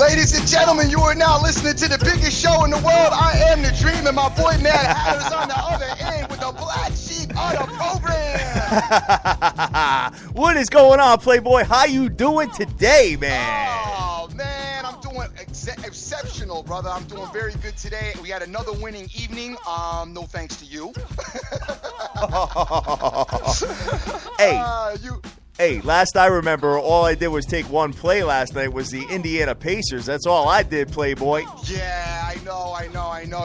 Ladies and gentlemen, you are now listening to the biggest show in the world. I am the Dream, and my boy Mad Hatter's on the other end with the black sheep of the program. What is going on, Playboy? How you doing today, man? Oh, man, I'm doing exceptional, brother. I'm doing very good today. We had another winning evening. No thanks to you. Hey, last I remember, all I did was take one play last night was the Indiana Pacers. That's all I did, Playboy. Yeah, I know.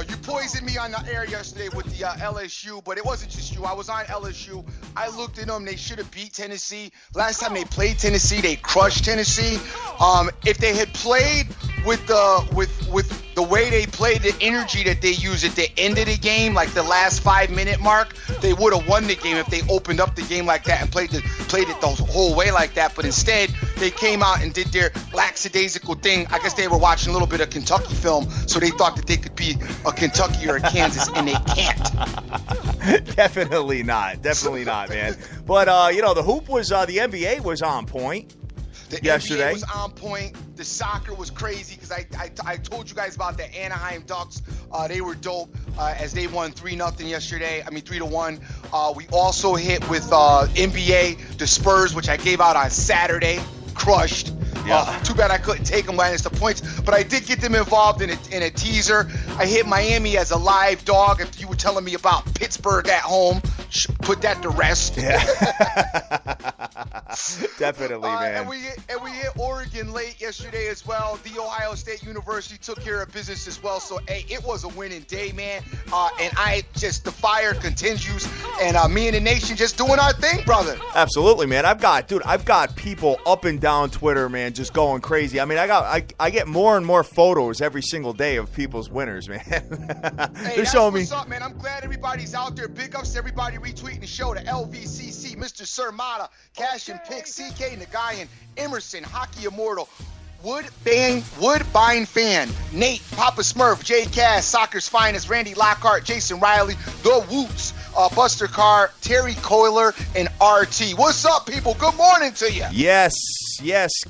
You poisoned me on the air yesterday with the LSU, but it wasn't just you. I was on LSU. I looked at them. They should have beat Tennessee. Last time they played Tennessee, they crushed Tennessee. If they had played with the way they played, the energy that they used at the end of the game, like the last 5-minute mark, they would have won the game if they opened up the game like that and played it the whole way like that. But instead, they came out and did their lackadaisical thing. I guess they were watching a little bit of Kentucky film, so they thought that they could be a Kentucky or a Kansas, and they can't. Definitely not, man. But the hoop was the NBA was on point. Yesterday NBA was on point. The soccer was crazy because I told you guys about the Anaheim Ducks. They were dope as they won 3-0 yesterday. 3-1. We also hit with NBA, the Spurs, which I gave out on Saturday. Crushed. Yeah. Too bad I couldn't take them minus the points, but I did get them involved in a teaser. I hit Miami as a live dog. If you were telling me about Pittsburgh at home, put that to rest. Yeah. Definitely, man. And we hit Oregon late yesterday as well. The Ohio State University took care of business as well. So, hey, it was a winning day, man. And the fire continues. And me and the nation just doing our thing, brother. Absolutely, man. I've got people up and down Twitter, man, just going crazy. I get more and more photos every single day of people's winners, man. Hey, that's what's up, man. I'm glad everybody's out there. Big ups to everybody retweeting the show, the LVCC, Mr. Sir Mata, Cash and Pick, CK Nagayan, Emerson, Hockey Immortal, Woodbine Fan, Nate, Papa Smurf, Jay Cass, Soccer's Finest, Randy Lockhart, Jason Riley, The Woots, Buster Carr, Terry Coiler, and RT. What's up, people? Good morning to you. Yes,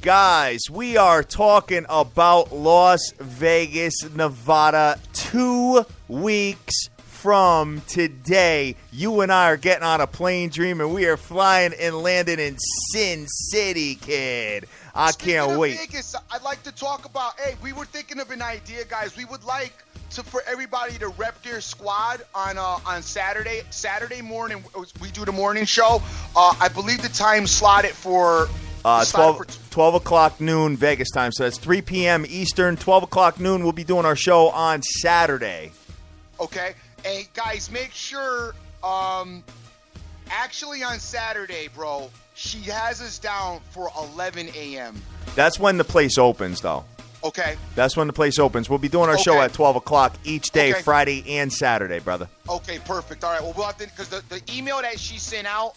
guys. We are talking about Las Vegas, Nevada, 2 weeks from today. You and I are getting on a plane, Dream, and we are flying and landing in Sin City, kid. I can't wait. Vegas, I'd like to talk about, we were thinking of an idea, guys. We would like for everybody to rep their squad on Saturday morning. We do the morning show. I believe the time slotted for 12 o'clock noon Vegas time. So that's 3 p.m. Eastern, 12 o'clock noon. We'll be doing our show on Saturday. Okay. Hey, guys, make sure, actually on Saturday, bro, she has us down for 11 a.m. That's when the place opens, though. Okay. That's when the place opens. We'll be doing our show at 12 o'clock each day, Friday and Saturday, brother. Okay, perfect. All right, well, we'll have to, because the email that she sent out,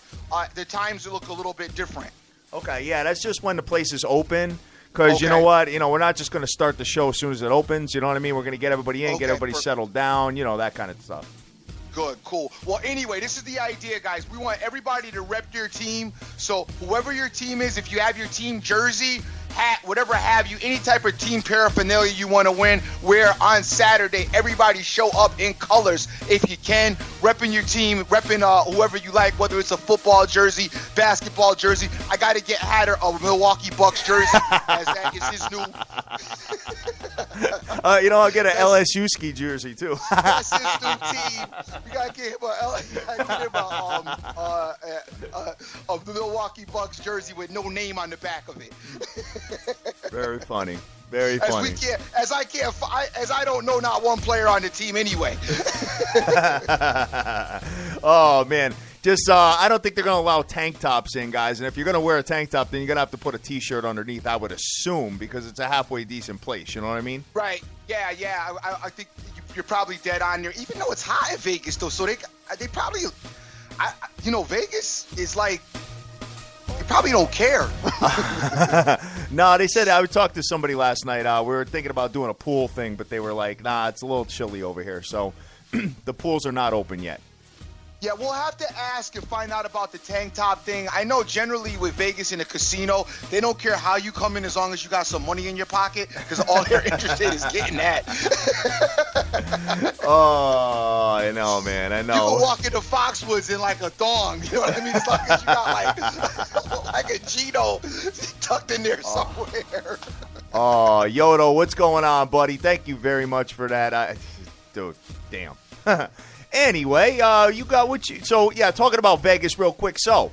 the times look a little bit different. Okay, yeah, that's just when the place is open. Because you know what? We're not just going to start the show as soon as it opens. You know what I mean? We're going to get everybody in, get everybody settled down, that kind of stuff. Good, cool. Well, anyway, this is the idea, guys. We want everybody to rep their team. So whoever your team is, if you have your team jersey, hat, whatever have you, any type of team paraphernalia you want to wear on Saturday, everybody show up in colors if you can, repping your team, repping whoever you like, whether it's a football jersey, basketball jersey. I got to get Hatter a Milwaukee Bucks jersey, as that is his new. I'll get an LSU ski jersey too. That's his new team. We gotta get him a Milwaukee Bucks jersey with no name on the back of it. Very funny. Very funny. As I don't know not one player on the team anyway. Oh man. Just, I don't think they're going to allow tank tops in, guys. And if you're going to wear a tank top, then you're going to have to put a T-shirt underneath, I would assume, because it's a halfway decent place. You know what I mean? Right. Yeah. I think you're probably dead on there. Even though it's hot in Vegas, though, so they probably, Vegas is like, they probably don't care. No, they said, I talked to somebody last night. We were thinking about doing a pool thing, but they were like, nah, it's a little chilly over here. So the pools are not open yet. Yeah, we'll have to ask and find out about the tank top thing. I know generally with Vegas in a casino, they don't care how you come in as long as you got some money in your pocket, because all they're interested is getting that. Oh, I know, man. I know. You can walk into Foxwoods in like a thong. You know what I mean? As long as you got like a Gino tucked in there somewhere. Oh, Yodo, what's going on, buddy? Thank you very much for that. Dude, damn. Anyway, you got what you... So, yeah, talking about Vegas real quick. So,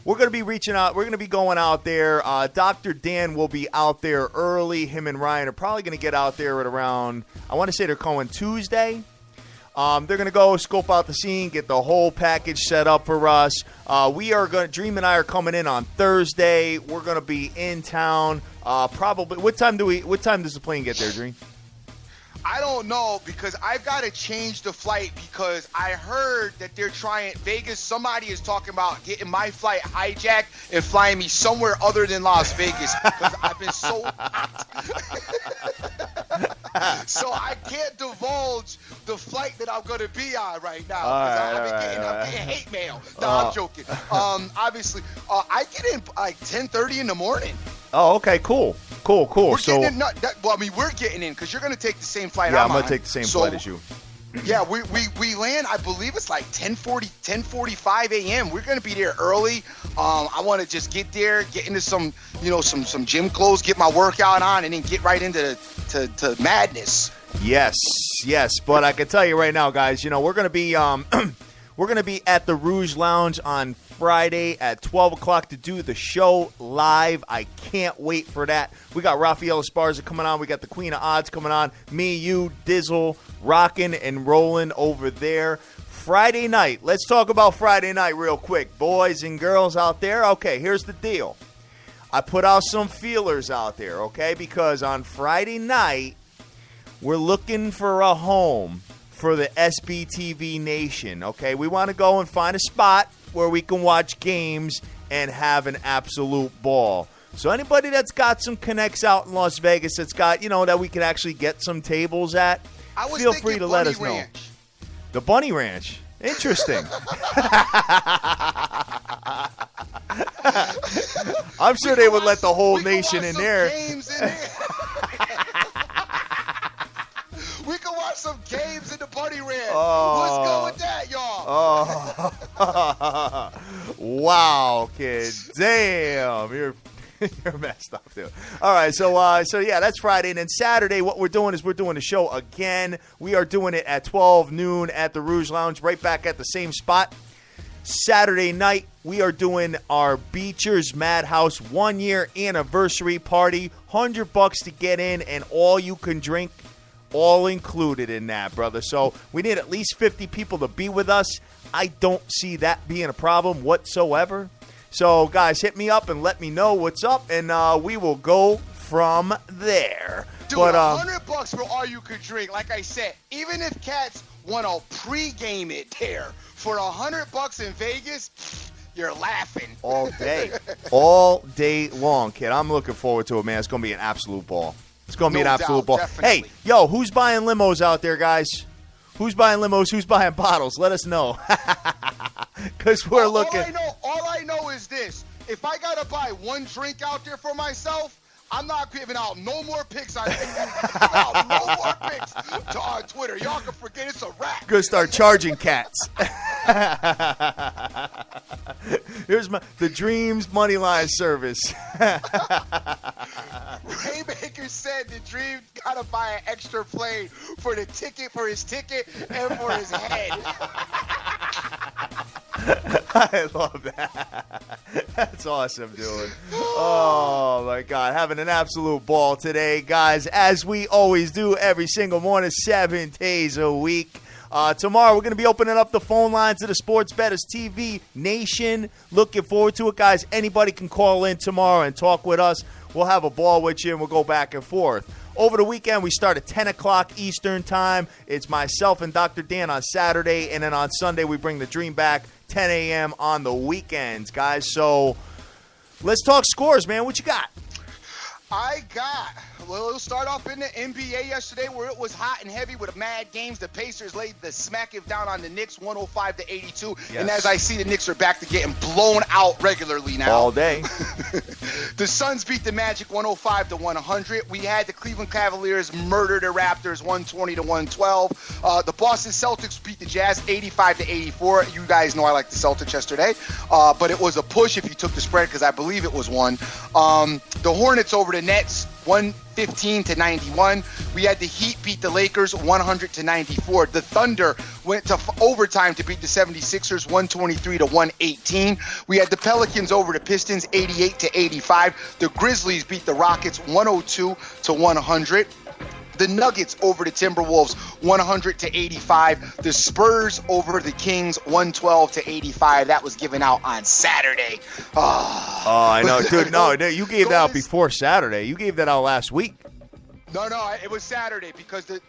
we're going to be reaching out. We're going to be going out there. Dr. Dan will be out there early. Him and Ryan are probably going to get out there at around... I want to say they're going Tuesday. They're going to go scope out the scene, get the whole package set up for us. We are going to... Dream and I are coming in on Thursday. We're going to be in town. Probably... What time does the plane get there, Dream? I don't know, because I've got to change the flight, because I heard that they're trying Vegas. Somebody is talking about getting my flight hijacked and flying me somewhere other than Las Vegas, because I've been so hot. So I can't divulge the flight that I'm going to be on right now. I'm getting hate mail. No, I'm joking. Obviously, I get in like 10:30 in the morning. Oh, okay, cool. We're So, getting in, we're getting in, because you're going to take the same flight yeah, I'm going on. to take the same flight as you. Yeah, we land, I believe it's like 10:45 a.m. We're going to be there early. I want to just get there, get into some gym clothes, get my workout on, and then get right into to madness. Yes. But I can tell you right now, guys, we're going to be we're going to be at the Rouge Lounge on Friday at 12 o'clock to do the show live. I can't wait for that. We got Rafael Esparza coming on. We got the Queen of Odds coming on. Me, you, Dizzle, rocking and rolling over there. Friday night. Let's talk about Friday night real quick. Boys and girls out there. Okay, here's the deal. I put out some feelers out there, okay? Because on Friday night, we're looking for a home for the SBTV Nation, okay? We want to go and find a spot where we can watch games and have an absolute ball. So anybody that's got some connects out in Las Vegas that's got, that we can actually get some tables at, feel free to let us know. The Bunny Ranch. Interesting. I'm sure they would let the whole nation in there. We can watch some games in the Bunny Ranch. What's good with that, y'all? Oh. Wow, kid. Damn. You're messed up, dude. All right, so yeah, that's Friday. And then Saturday, what we're doing is we're doing the show again. We are doing it at 12 noon at the Rouge Lounge, right back at the same spot. Saturday night, we are doing our Beachers Madhouse 1-year anniversary party. $100 to get in, and all you can drink, all included in that, brother. So we need at least 50 people to be with us. I don't see that being a problem whatsoever. So, guys, hit me up and let me know what's up, and we will go from there. Dude, $100 for all you could drink. Like I said, even if cats want to pregame it there for $100 in Vegas, you're laughing all day, all day long, kid. I'm looking forward to it, man. It's gonna be an absolute ball. It's gonna be an absolute ball. Definitely. Hey, yo, who's buying limos out there, guys? Who's buying limos? Who's buying bottles? Let us know. Because we're looking. All I know is this. If I got to buy one drink out there for myself, I'm not giving out no more pics on on Twitter. Y'all can forget it's a wrap. Gonna start charging cats. Here's the Dreams Moneyline service. Raymaker said the Dream gotta buy an extra plane for the ticket, for his ticket, and for his head. I love that. That's awesome, dude. Oh, my God. Having an absolute ball today, guys, as we always do every single morning, 7 days a week. Tomorrow, we're going to be opening up the phone lines to the Sports Bettors TV Nation. Looking forward to it, guys. Anybody can call in tomorrow and talk with us. We'll have a ball with you, and we'll go back and forth. Over the weekend, we start at 10 o'clock Eastern time. It's myself and Dr. Dan on Saturday, and then on Sunday, we bring the Dream back, 10 a.m. on the weekends, guys. So let's talk scores, man. What you got? We'll start off in the NBA yesterday where it was hot and heavy with mad games. The Pacers laid the smack it down on the Knicks 105-82. Yes. And as I see, the Knicks are back to getting blown out regularly now. All day. The Suns beat the Magic 105-100. We had the Cleveland Cavaliers murder the Raptors 120-112. The Boston Celtics beat the Jazz 85-84. You guys know I like the Celtics yesterday. But it was a push if you took the spread because I believe it was one. The Hornets over the Nets 115-91. We had the Heat beat the Lakers 100-94. The Thunder went to overtime to beat the 76ers 123-118. We had the Pelicans over the Pistons 88-85. The Grizzlies beat the Rockets 102-100. The Nuggets over the Timberwolves 100-85. The Spurs over the Kings 112-85. That was given out on Saturday. Oh, I know, dude. No, you gave that out before Saturday. You gave that out last week. No, it was Saturday because the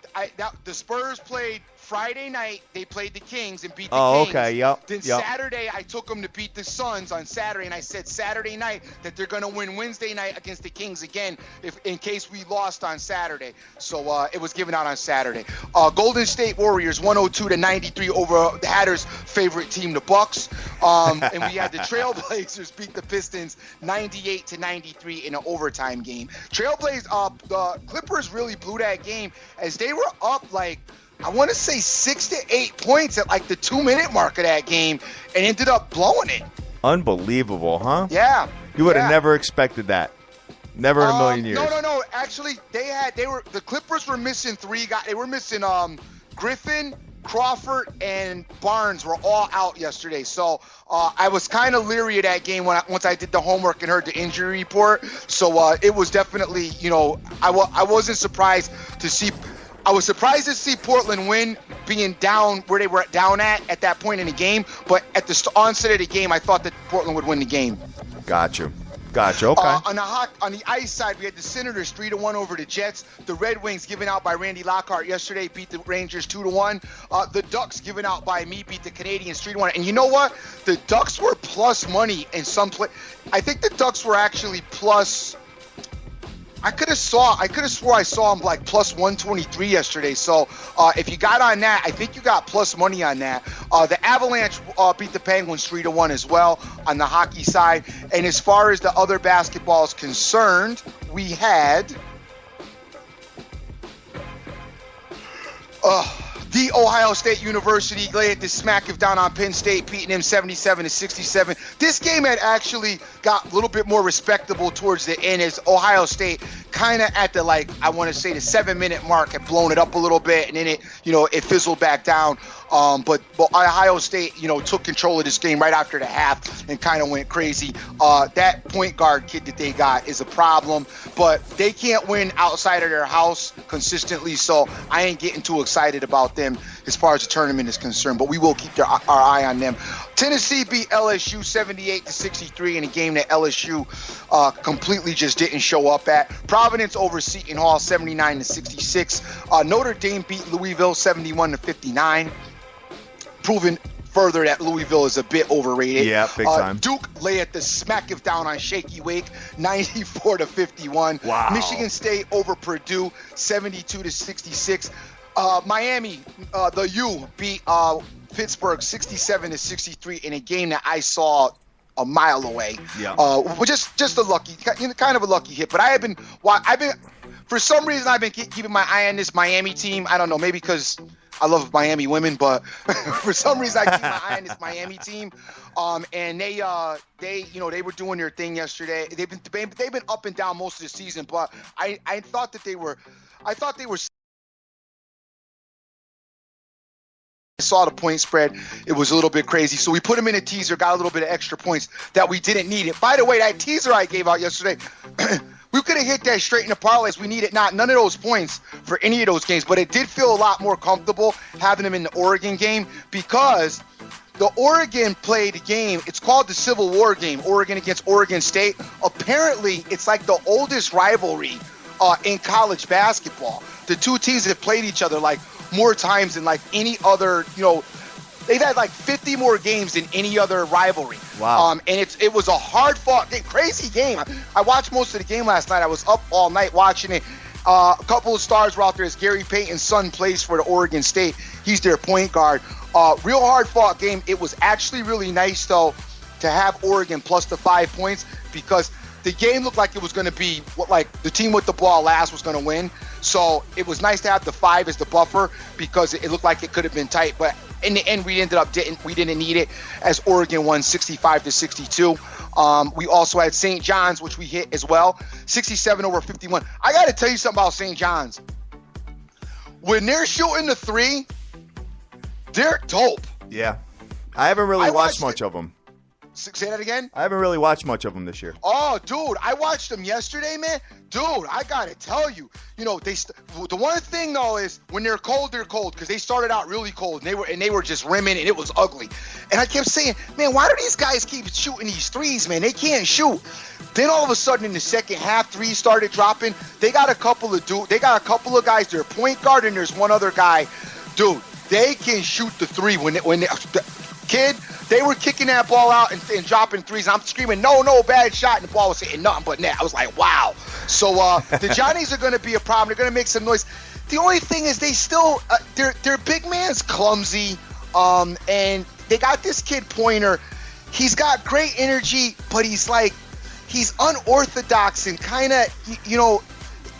Spurs played Friday night. They played the Kings and beat the Kings. Okay, yep. Then Saturday, I took them to beat the Suns on Saturday, and I said Saturday night that they're going to win Wednesday night against the Kings again in case we lost on Saturday. So it was given out on Saturday. Golden State Warriors 102-93 over the Hatters' favorite team, the Bucks. And we had the Trailblazers beat the Pistons 98-93 in an overtime game. The Clippers really blew that game as they were up I want to say 6 to 8 points at the 2-minute mark of that game and ended up blowing it. Unbelievable, huh? Yeah. You would have never expected that. Never in a million years. No. Actually, the Clippers were missing 3 guys. They were missing Griffin, Crawford, and Barnes were all out yesterday. So I was kind of leery of that game once I did the homework and heard the injury report. So it was definitely, I wasn't surprised to see. I was surprised to see Portland win, being down where they were down at that point in the game. But at the onset of the game, I thought that Portland would win the game. Got you. Okay. On the ice side, we had the Senators 3-1 over the Jets. The Red Wings given out by Randy Lockhart yesterday beat the Rangers 2-1. The Ducks given out by me beat the Canadiens 3-1. And you know what? The Ducks were plus money in some play. I think the Ducks were actually plus. I could have swore I saw him plus 123 yesterday. So if you got on that, I think you got plus money on that. The Avalanche beat the Penguins 3-1 as well on the hockey side. And as far as the other basketball is concerned, we had the Ohio State University laid the smack of down on Penn State, beating them 77-67. This game had actually got a little bit more respectable towards the end as Ohio State kind of at the I want to say the 7-minute mark had blown it up a little bit, and then it fizzled back down. But Ohio State, took control of this game right after the half and kind of went crazy. That point guard kid that they got is a problem, but they can't win outside of their house consistently, so I ain't getting too excited about them as far as the tournament is concerned, but we will keep our eye on them. Tennessee beat LSU 78-63 in a game that LSU completely just didn't show up at. Providence over Seton Hall 79-66. Notre Dame beat Louisville 71-59. Proving further that Louisville is a bit overrated. Yeah, big time. Duke lay at the smack of down on Shaky Wake 94-51. Wow. Michigan State over Purdue 72-66. Miami, the U beat Pittsburgh 67-63 in a game that I saw a mile away. Yeah. Just a lucky, kind of a lucky hit. But I've been for some reason I've been keeping my eye on this Miami team. I don't know, maybe because I love Miami women, but for some reason I keep my eye on this Miami team. And they were doing their thing yesterday. They've been up and down most of the season, but I thought they were. I saw the point spread. It was a little bit crazy. So we put them in a teaser, got a little bit of extra points that we didn't need. It. By the way, that teaser I gave out yesterday, we could have hit that straight in the parlays. We needed none of those points for any of those games, but it did feel a lot more comfortable having them in the Oregon game because the Oregon played a game. It's called the Civil War game, Oregon against Oregon State. Apparently, it's the oldest rivalry in college basketball. The two teams have played each other more times than any other, They've had like 50 more games than any other rivalry. Wow. And it was a hard-fought, crazy game. I watched most of the game last night. I was up all night watching it. A couple of stars were out there as Gary Payton's son plays for the Oregon State. He's their point guard. Real hard-fought game. It was actually really nice, though, to have Oregon plus the 5 points because the game looked like it was going to be like the team with the ball last was going to win. So it was nice to have the 5 as the buffer because it looked like it could have been tight. But in the end, we didn't need it as Oregon won 65-62. We also had St. John's, which we hit as well, 67-51. I got to tell you something about St. John's. When they're shooting the 3, they're dope. Yeah. I haven't really watched much of them. Say that again? I haven't really watched much of them this year. Oh, dude, I watched them yesterday, man. Dude, I got to tell you, the one thing, though, is when they're cold because they started out really cold, and they were just rimming, and it was ugly. And I kept saying, man, why do these guys keep shooting these threes, man? They can't shoot. Then all of a sudden in the second half, threes started dropping. They got a couple of guys, their point guard, and there's one other guy. Dude, they can shoot the 3 they were kicking that ball out and dropping threes. And I'm screaming, no, bad shot. And the ball was hitting nothing but net. I was like, wow. So the Johnnies are going to be a problem. They're going to make some noise. The only thing is they still, their big man's clumsy. And they got this kid Pointer. He's got great energy, but he's unorthodox and kind of,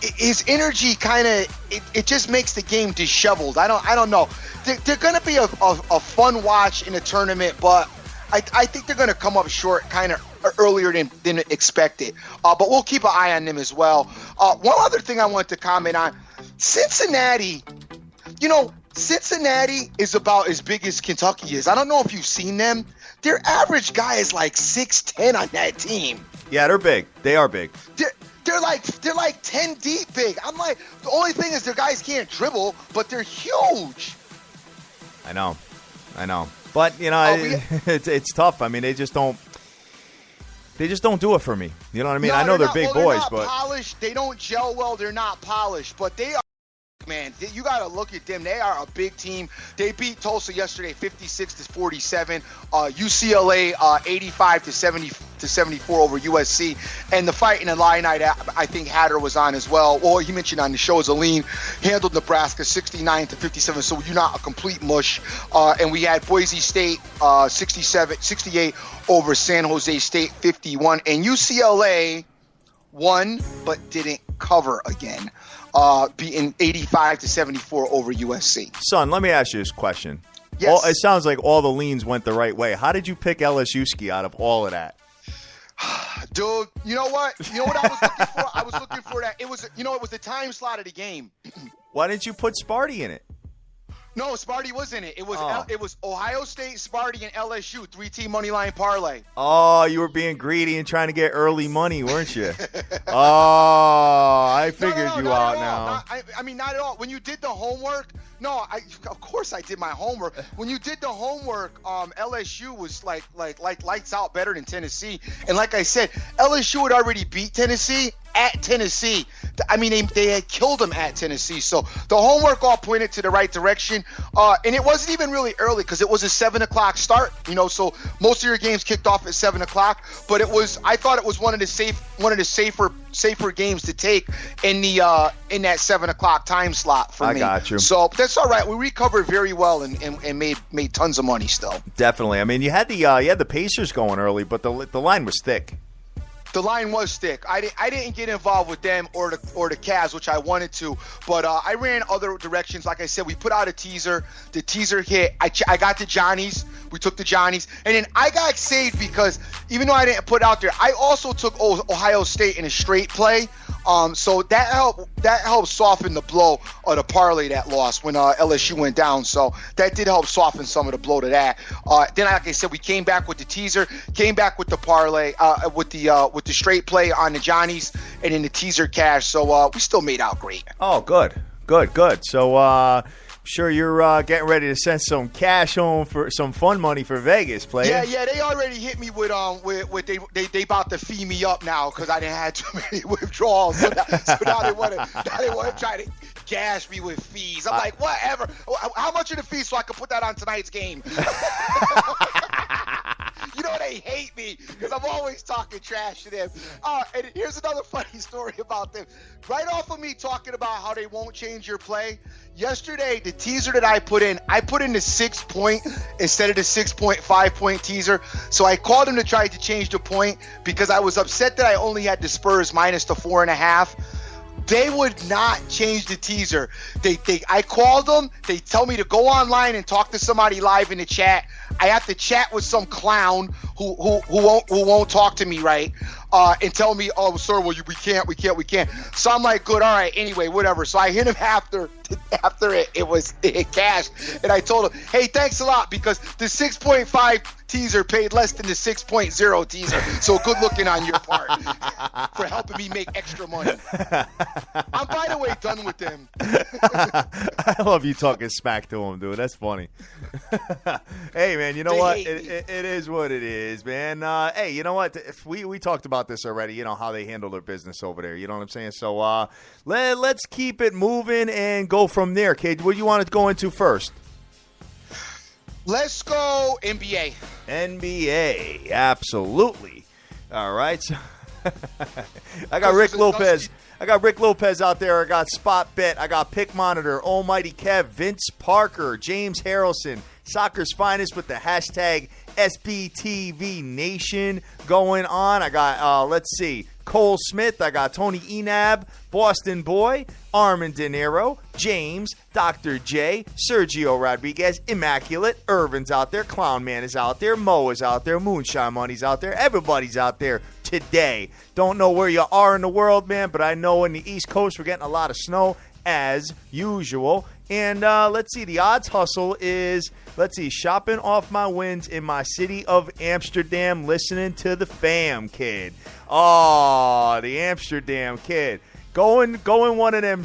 his energy kind of, it just makes the game disheveled. I don't know. They're going to be a fun watch in a tournament, but I think they're going to come up short kind of earlier than expected. But we'll keep an eye on them as well. One other thing I want to comment on, Cincinnati is about as big as Kentucky is. I don't know if you've seen them. Their average guy is like 6'10" on that team. Yeah, they're big. They are big. They're like 10 deep big. I'm like, the only thing is their guys can't dribble, but they're huge. I know. But, it's tough. I mean, they just don't do it for me. You know what I mean? No, I know they're big boys, they're not but polished. They don't gel well. They're not polished, but they are. Man, you got to look at them. They are a big team. They beat Tulsa yesterday 56-47. UCLA 85-74 over USC. And the fight in the line night, I think Hatter was on as well. Well, he mentioned on the show, Aline handled Nebraska 69-57. So you're not a complete mush. And we had Boise State 68 over San Jose State 51. And UCLA won but didn't cover again. Beating 85-74 over USC. Son, let me ask you this question. Yes. It sounds like all the leans went the right way. How did you pick LSU ski out of all of that? Dude, you know what I was looking for? I was looking for that. It was the time slot of the game. Why didn't you put Sparty in it? No, Sparty was in it. It was Ohio State, Sparty, and LSU, 3-team money line parlay. Oh, you were being greedy and trying to get early money, weren't you? I figured you out now. I mean, not at all. When you did the homework, of course I did my homework. When you did the homework, LSU was like lights out better than Tennessee. And like I said, LSU had already beat Tennessee at Tennessee. I mean, they had killed them at Tennessee. So the homework all pointed to the right direction. And it wasn't even really early because it was a 7:00 start. So most of your games kicked off at 7:00. But I thought it was one of the safer games to take in that 7:00 time slot for me. I got you. So that's all right. We recovered very well and made tons of money still. Definitely. I mean, you had the Pacers going early, but the line was thick. The line was thick. I didn't get involved with them or the Cavs, which I wanted to, but I ran other directions. Like I said, we put out a teaser. The teaser hit. I got the Johnnies. We took the Johnnies, and then I got saved because even though I didn't put it out there, I also took Ohio State in a straight play. So that helped soften the blow of the parlay that lost when LSU went down. So that did help soften some of the blow to that. Then, like I said, we came back with the teaser, came back with the parlay, with the straight play on the Johnnies, and then the teaser cash. So we still made out great. Oh, good. So Sure, you're getting ready to send some cash home for some fun money for Vegas, player. Yeah, they already hit me with they about to fee me up now because I didn't have too many withdrawals. So now they want to try to gash me with fees. I'm like, whatever. How much are the fees so I can put that on tonight's game? You know, they hate me because I'm always talking trash to them. And here's another funny story about them. Right off of me talking about how they won't change your play, yesterday, the teaser that I put in the 6 point instead of the 6.5 point teaser. So I called them to try to change the point because I was upset that I only had the Spurs minus the 4.5. They would not change the teaser. I called them. They tell me to go online and talk to somebody live in the chat. I have to chat with some clown who won't talk to me right and tell me, oh, sir, well, we can't. So I'm like, good, all right, anyway, whatever. So I hit him after it cashed, and I told him, hey, thanks a lot because the 6.5 teaser paid less than the 6.0 teaser. So good looking on your part for helping me make extra money. I'm, by the way, done with them. I love you talking smack to him, dude. That's funny. Hey, man, you know what? It is what it is, man. Hey, you know what? If we talked about this already, you know, how they handle their business over there. You know what I'm saying? So let's keep it moving and go from there, Kid. What do you want to go into first? Let's go NBA. NBA, absolutely. All right. So I got Rick Lopez. I got Rick Lopez out there. I got Spot Bet. I got Pick Monitor, Almighty Kev, Vince Parker, James Harrelson, Soccer's Finest with the hashtag SBTV Nation going on. I got, let's see, Cole Smith. I got Tony Enab, Boston Boy, Armin De Niro, James, Dr. J, Sergio Rodriguez, Immaculate, Irvin's out there, Clown Man is out there, Mo is out there, Moonshine Money's out there, everybody's out there today. Don't know where you are in the world, man, but I know in the East Coast we're getting a lot of snow as usual. And let's see, the odds hustle is, shopping off my wins in my city of Amsterdam, listening to the fam, Kid. Oh, the Amsterdam Kid. Go in one of them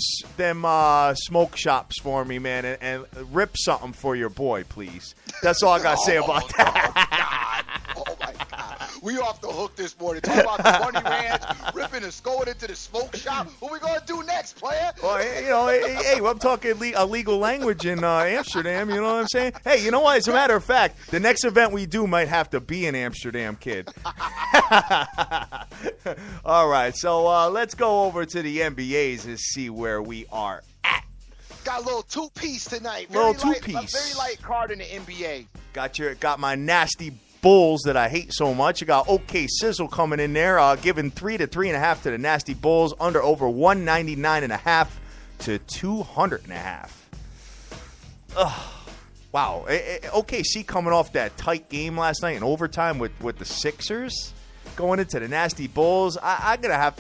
smoke shops for me, man, and rip something for your boy, please. That's all I got to say about that. Oh, my God. We off the hook this morning. Talk about the Bunny Ranch, ripping and going into the smoke shop. What we going to do next, player? Well, you know, hey, I'm talking a legal language in Amsterdam, you know what I'm saying? Hey, you know what? As a matter of fact, the next event we do might have to be in Amsterdam, Kid. All right, so let's go over to the NBAs and see where we are at. Got a little two-piece tonight. Little two-piece. A very light card in the NBA. Got my nasty Bulls that I hate so much. I got OK Sizzle coming in there, giving 3 to 3.5 to the nasty Bulls, under over 199.5 to 200.5. Wow. OKC coming off that tight game last night in overtime with the Sixers, going into the nasty Bulls. I'm gonna have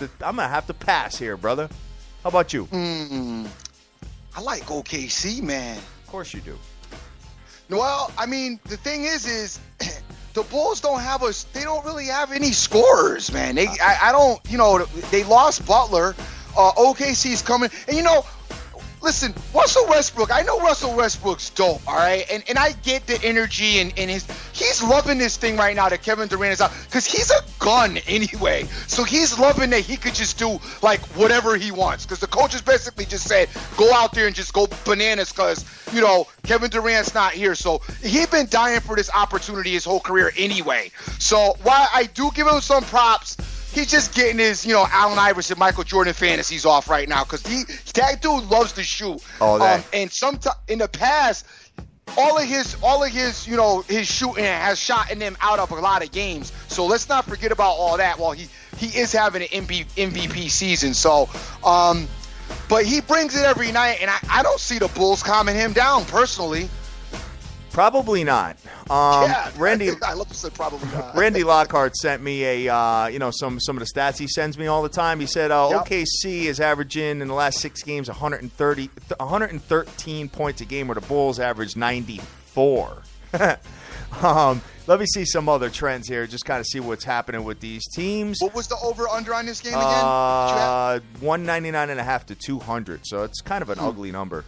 to pass here, brother. How about you? I like OKC, man. Of course you do. Well, I mean, the thing is the Bulls don't really have any scorers, man. I don't, you know, they lost Butler. OKC's coming, and you know, listen, Russell Westbrook, I know Russell Westbrook's dope, all right? And I get the energy and he's loving this thing right now that Kevin Durant is out, because he's a gun anyway. So he's loving that he could just do, like, whatever he wants, because the coaches basically just said, go out there and just go bananas because, you know, Kevin Durant's not here. So he's been dying for this opportunity his whole career anyway. So while I do give him some props, he's just getting his, you know, Allen Iverson, Michael Jordan fantasies off right now because that dude loves to shoot. And sometimes in the past, all of his, you know, his shooting has shot him out of a lot of games. So let's not forget about all that. While he is having an MVP season. So, but he brings it every night, and I don't see the Bulls calming him down personally. Probably not. Randy, I love to say probably not. Randy Lockhart sent me some of the stats he sends me all the time. He said OKC is averaging in the last 6 games 113 points a game, where the Bulls average 94. Let me see some other trends here, just kind of see what's happening with these teams. What was the over-under on this game again? 199.5 to 200, so it's kind of an ugly number.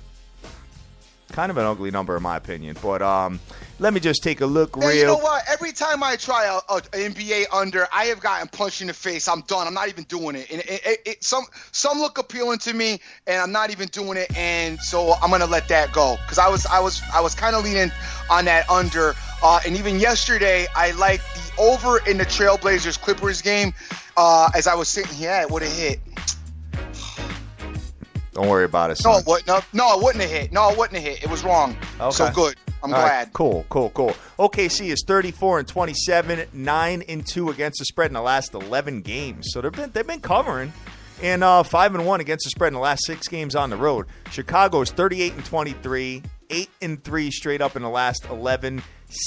kind of an ugly number in my opinion. But let me just take a look real. You know what? Every time I try a NBA under, I have gotten punched in the face. I'm done. I'm not even doing it. And some look appealing to me, and I'm not even doing it. And so I'm gonna let that go because I was kind of leaning on that under. And even yesterday, I liked the over in the Trailblazers Clippers game. As I was sitting here, it would have hit. Don't worry about it, son. No, it wouldn't have hit. No, it wouldn't have hit. It was wrong. Okay. So good. I'm glad. Right, cool. OKC is 34-27, 9-2 against the spread in the last 11 games. So they've been covering, and 5-1 against the spread in the last 6 games on the road. Chicago is 38-23, 8-3 straight up in the last 11,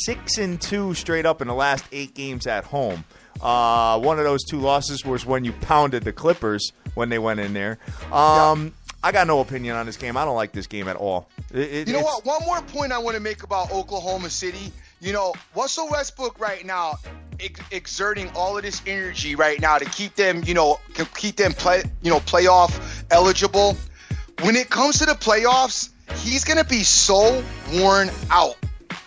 6-2 straight up in the last 8 games at home. One of those 2 losses was when you pounded the Clippers when they went in there. I got no opinion on this game. I don't like this game at all. You know what? One more point I want to make about Oklahoma City. You know, Russell Westbrook right now exerting all of this energy right now to keep them, playoff eligible. When it comes to the playoffs, he's going to be so worn out.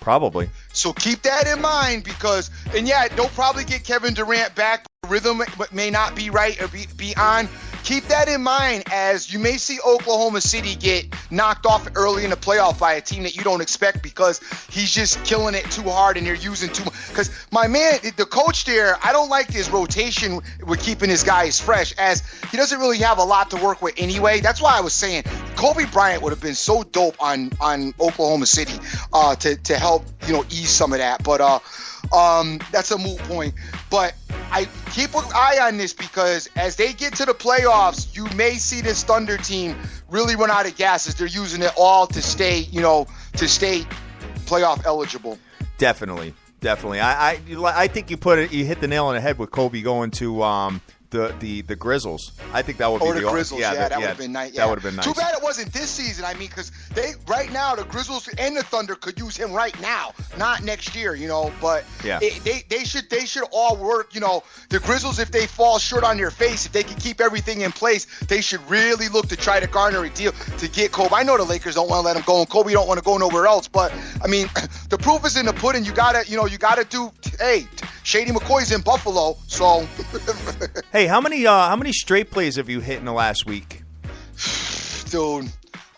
Probably. So keep that in mind because, they'll probably get Kevin Durant back. Rhythm may not be right or be on. Keep that in mind as you may see Oklahoma City get knocked off early in the playoff by a team that you don't expect because he's just killing it too hard and they're using too much. Because my man, the coach there, I don't like his rotation with keeping his guys fresh as he doesn't really have a lot to work with anyway. That's why I was saying Kobe Bryant would have been so dope on Oklahoma City to help, ease some of that. But that's a moot point. But I keep an eye on this because as they get to the playoffs, you may see this Thunder team really run out of gas as they're using it all to stay playoff eligible. Definitely. I think you hit the nail on the head with Kobe going to the Grizzlies. I think that would be the Grizzlies. That would have been nice. That would have been nice. Too bad it wasn't this season. I mean, because right now the Grizzlies and the Thunder could use him right now, not next year. But they should all work. The Grizzlies, if they fall short on their face, if they can keep everything in place, they should really look to try to garner a deal to get Kobe. I know the Lakers don't want to let him go, and Kobe don't want to go nowhere else. But I mean, the proof is in the pudding. You gotta do. Hey, Shady McCoy's in Buffalo, so. Hey, how many straight plays have you hit in the last week? Dude,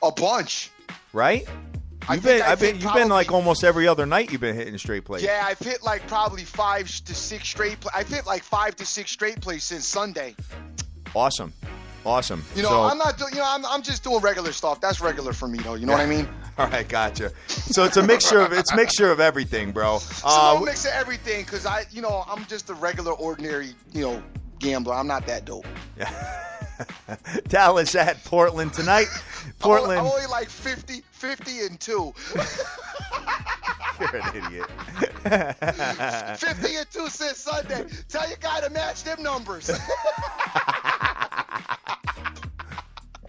a bunch. Right? You've been like almost every other night you've been hitting straight plays. Yeah, I've hit like probably 5 to 6 straight plays. I've hit like 5 to 6 straight plays since Sunday. Awesome. I'm not doing. I'm just doing regular stuff. That's regular for me, though. You know what I mean? All right, gotcha. So it's a mixture of everything, bro. It's a little mix of everything because I'm just a regular, ordinary, gambler. I'm not that dope. Yeah. Dallas at Portland tonight. Portland. I'm only like 50 and 2. You're an idiot. 50 and 2 since Sunday. Tell your guy to match them numbers.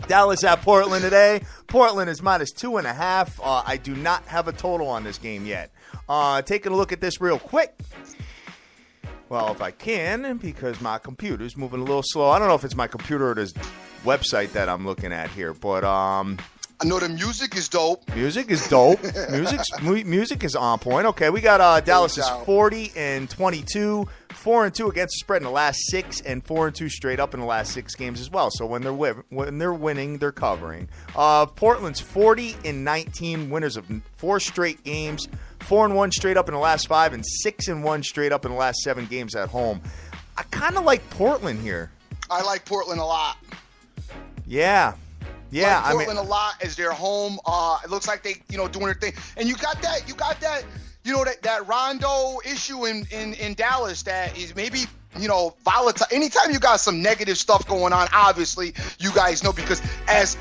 Dallas at Portland today. Portland is -2.5. I do not have a total on this game yet. Taking a look at this real quick. Well, if I can, because my computer's moving a little slow. I don't know if it's my computer or this website that I'm looking at here, but I know the music is dope. Music is dope. Music is on point. Okay, we got Dallas is 40-22, 4-2 against the spread in the last 6, and 4-2 straight up in the last 6 games as well. So when they're winning, they're covering. Portland's 40-19, winners of 4 straight games, 4-1 straight up in the last 5, and 6-1 straight up in the last 7 games at home. I kind of like Portland here. I like Portland a lot. Yeah. Yeah, like Portland a lot as their home. It looks like they, doing their thing. And you got that, that Rondo issue in Dallas that is maybe, volatile. Anytime you got some negative stuff going on, obviously, you guys know because as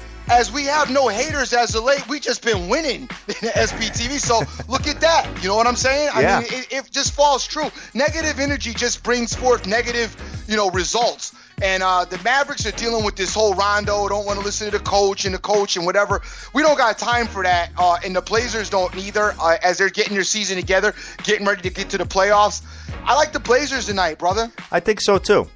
we have no haters as of late, we just been winning in the SBTV. So look at that. You know what I'm saying? Yeah. I mean, it just falls true. Negative energy just brings forth negative, results. And the Mavericks are dealing with this whole Rondo, don't want to listen to the coach and whatever. We don't got time for that. And the Blazers don't either as they're getting their season together, getting ready to get to the playoffs. I like the Blazers tonight, brother. I think so, too.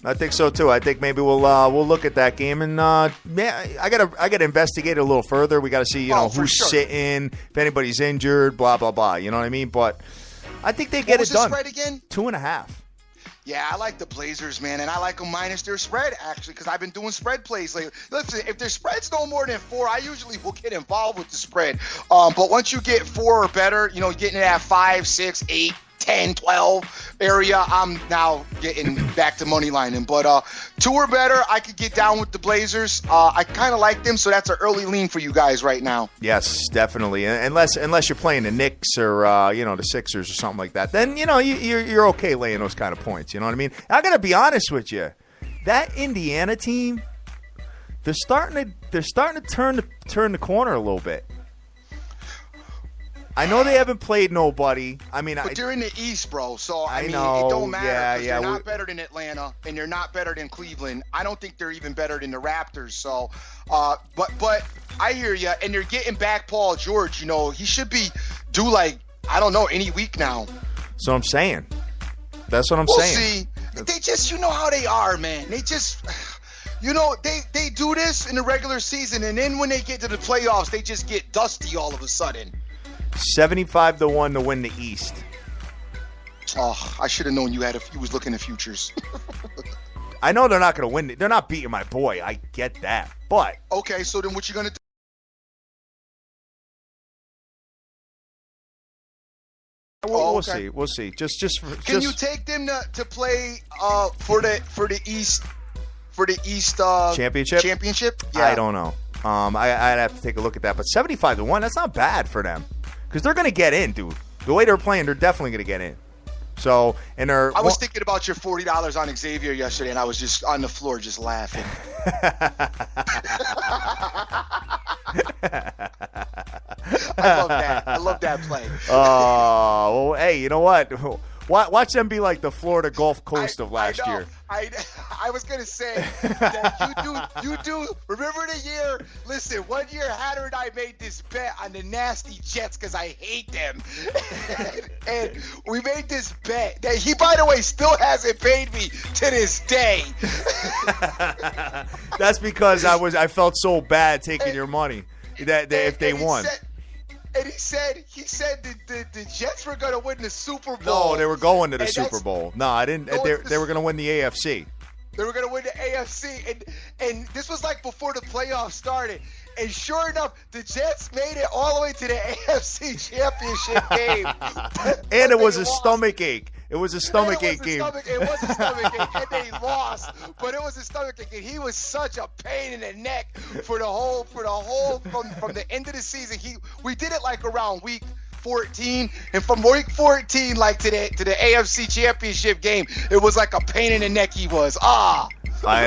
I think so too. I think maybe we'll look at that game, and man, I gotta investigate it a little further. We got to see who's sitting, if anybody's injured, blah blah blah. You know what I mean? But I think they get it done. What was the spread again? 2.5. Yeah, I like the Blazers, man, and I like them minus their spread, actually, because I've been doing spread plays lately. Listen, if their spread's no more than 4, I usually will get involved with the spread. But once you get 4 or better, getting it at 5, 6, 8, 10, 12 area, I'm now getting back to money lining. But 2 or better, I could get down with the Blazers. I kind of like them, so that's an early lean for you guys right now. Yes, definitely. Unless you're playing the Knicks or the Sixers or something like that, then you're okay laying those kind of points. You know what I mean? I gotta be honest with you, that Indiana team, they're starting to turn the corner a little bit. I know they haven't played nobody. But they're in the East, bro. So I mean, know. It don't matter. Yeah. They're not better than Atlanta, and they're not better than Cleveland. I don't think they're even better than the Raptors. So, but I hear you. And they're getting back Paul George. He should be due any week now. So I'm saying. That's what I'm saying. We'll see. They just, how they are, man. They just. They do this in the regular season, and then when they get to the playoffs, they just get dusty all of a sudden. 75-1 to win the East. Oh, I should have known you was looking at futures. I know they're not going to win. They're not beating my boy. I get that. But okay, so then what you going to do? We'll see. We'll see. Can you take them to play for the East championship? Yeah. I don't know. I'd have to take a look at that. But 75-1, that's not bad for them. Because they're going to get in, dude. The way they're playing, they're definitely going to get in. So, I was thinking about your $40 on Xavier yesterday, and I was just on the floor just laughing. I love that play. Oh, well, hey, you know what? Watch them be like the Florida Gulf Coast of last year. I was going to say that you do. Remember the year? Listen, one year Hatter and I made this bet on the nasty Jets because I hate them. and we made this bet that he, by the way, still hasn't paid me to this day. That's because I felt so bad taking your money if they won. And he said the Jets were going to win the Super Bowl. No, they were going to the Super Bowl. No, I didn't. They were going to win the AFC. They were going to win the AFC, and this was before the playoffs started. And sure enough, the Jets made it all the way to the AFC Championship game. And it was a stomach ache. It was a stomach ache game. It was a stomach ache, and they lost. But it was a stomach ache, and he was such a pain in the neck from the end of the season. We did it around week 14, and from week 14 to the AFC Championship game, it was like a pain in the neck. He was I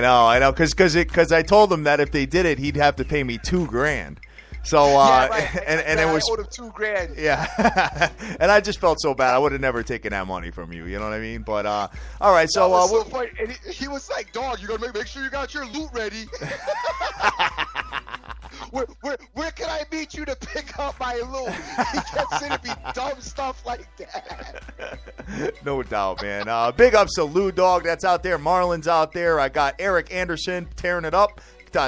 know, because I told him that if they did it, he'd have to pay me $2,000. So yeah, right. and it was I owed him $2,000. Yeah, and I just felt so bad. I would have never taken that money from you. You know what I mean? But all right, so so funny. And he was like, "Dog, you gotta make sure you got your loot ready." Where can I meet you to pick up my loot? He kept sending me dumb stuff like that. No doubt, man. Big ups to Lou Dog that's out there. Marlon's out there. I got Eric Anderson tearing it up.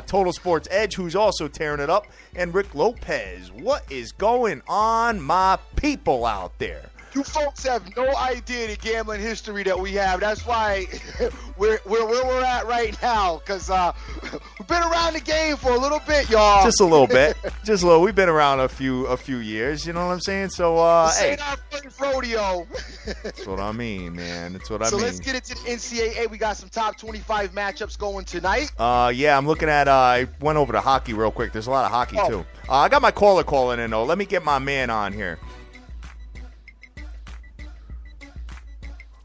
Total Sports Edge, who's also tearing it up, and Rick Lopez. What is going on, my people out there? You folks have no idea the gambling history that we have. That's why we're where we're at right now, because we've been around the game for a little bit, y'all. Just a little bit. Just a little. We've been around a few years, you know what I'm saying? So, this ain't our first rodeo. That's what I mean, man. That's what I mean. So let's get into the NCAA. We got some top 25 matchups going tonight. Yeah, I'm looking at, I went over to hockey real quick. There's a lot of hockey, too. I got my caller calling in, though. Let me get my man on here.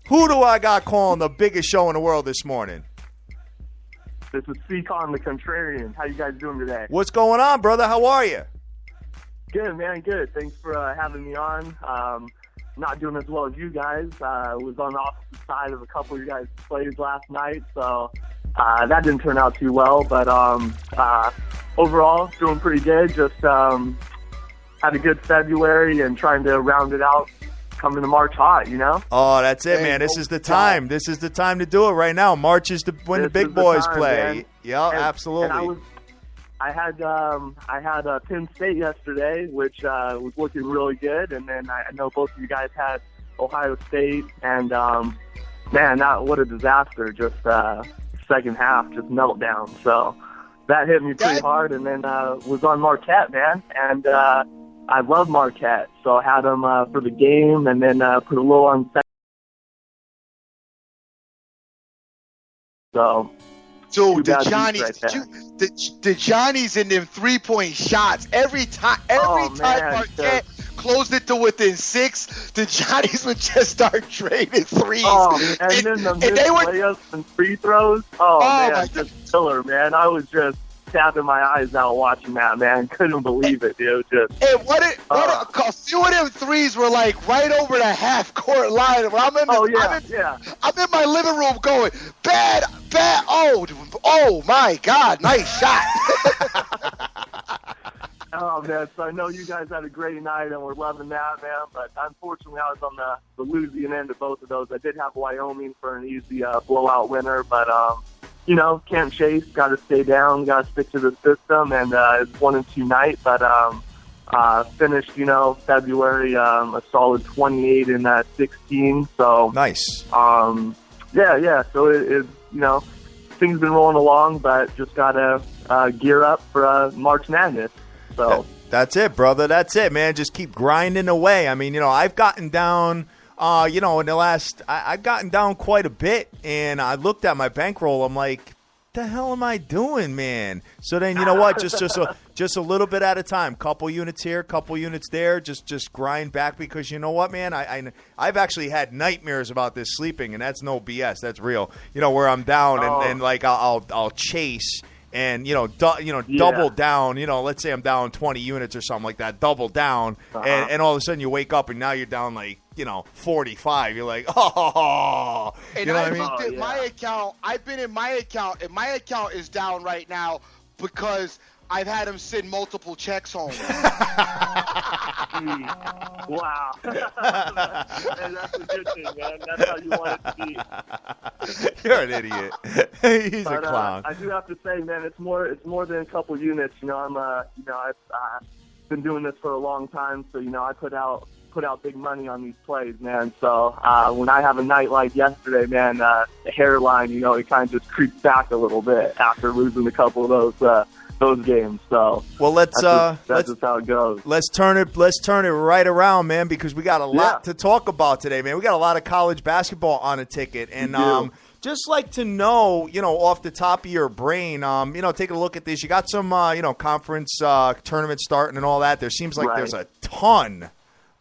Who do I got calling the biggest show in the world this morning? This is C-Con the Contrarian. How you guys doing today? What's going on, brother? How are you? Good, man. Good. Thanks for having me on. Not doing as well as you guys. Was on the opposite side of a couple of you guys' plays last night, so that didn't turn out too well. But overall, doing pretty good. Just had a good February and trying to round it out coming to March hot, you know? Oh, that's it, man. This is the time. This is the time to do it right now. March is when the big boys play. Yeah, absolutely. I had Penn State yesterday, which was looking really good, and then I know both of you guys had Ohio State, and man, what a disaster! Just second half, just meltdown. So that hit me pretty hard, and then was on Marquette, man, and I love Marquette, so I had them for the game, and then put a little on. So. Dude, the Johnnies in them 3-point shots every time Marquette closed it to within 6. The Johnnies would just start trading threes. Oh, and then the missed layups and free throws. Oh man, just killer, man. I was just tapping my eyes out watching that, man. Couldn't believe it, dude. Just. Hey, a few of them threes were like right over the half court line. I'm in my living room going, bad. Oh my God, nice shot. Oh man, so I know you guys had a great night and we're loving that, man. But unfortunately, I was on the losing end of both of those. I did have Wyoming for an easy blowout winner, but you know, can't chase, got to stay down, got to stick to the system, and it's 1-2 night, but finished, you know, February a solid 28 in that 16. So nice. Yeah. So it you know, things been rolling along, but just gotta gear up for March Madness. So that's it, brother. That's it, man. Just keep grinding away. I mean, you know, I've gotten down. You know, in the last, I've gotten down quite a bit, and I looked at my bankroll. I'm like, the hell am I doing, man? So then, you know what? Just a little bit at a time. Couple units here, couple units there. Just grind back, because you know what, man? I've actually had nightmares about this sleeping, and that's no BS. That's real. You know, where I'm down and like I'll chase. And, you know, double down, you know, let's say I'm down 20 units or something like that, double down, and all of a sudden you wake up and now you're down like, you know, 45. You're like, oh. And you know what I mean? My account, I've been in my account, and my account is down right now because I've had him send multiple checks home. Wow. And that's a good thing, man. That's how you want it to be. You're an idiot. He's a clown. I do have to say, man, it's more than a couple units. You know, I've been doing this for a long time, so you know, I put out big money on these plays, man. So when I have a night like yesterday, man, the hairline, you know, it kind of just creeps back a little bit after losing a couple of those games. So well, that's just how it goes. Let's turn it right around, man, because we got a lot to talk about today, man. We got a lot of college basketball on a ticket, and just like to know, you know, off the top of your brain, you know, take a look at this. You got some, you know, conference tournaments starting and all that. There seems like there's a ton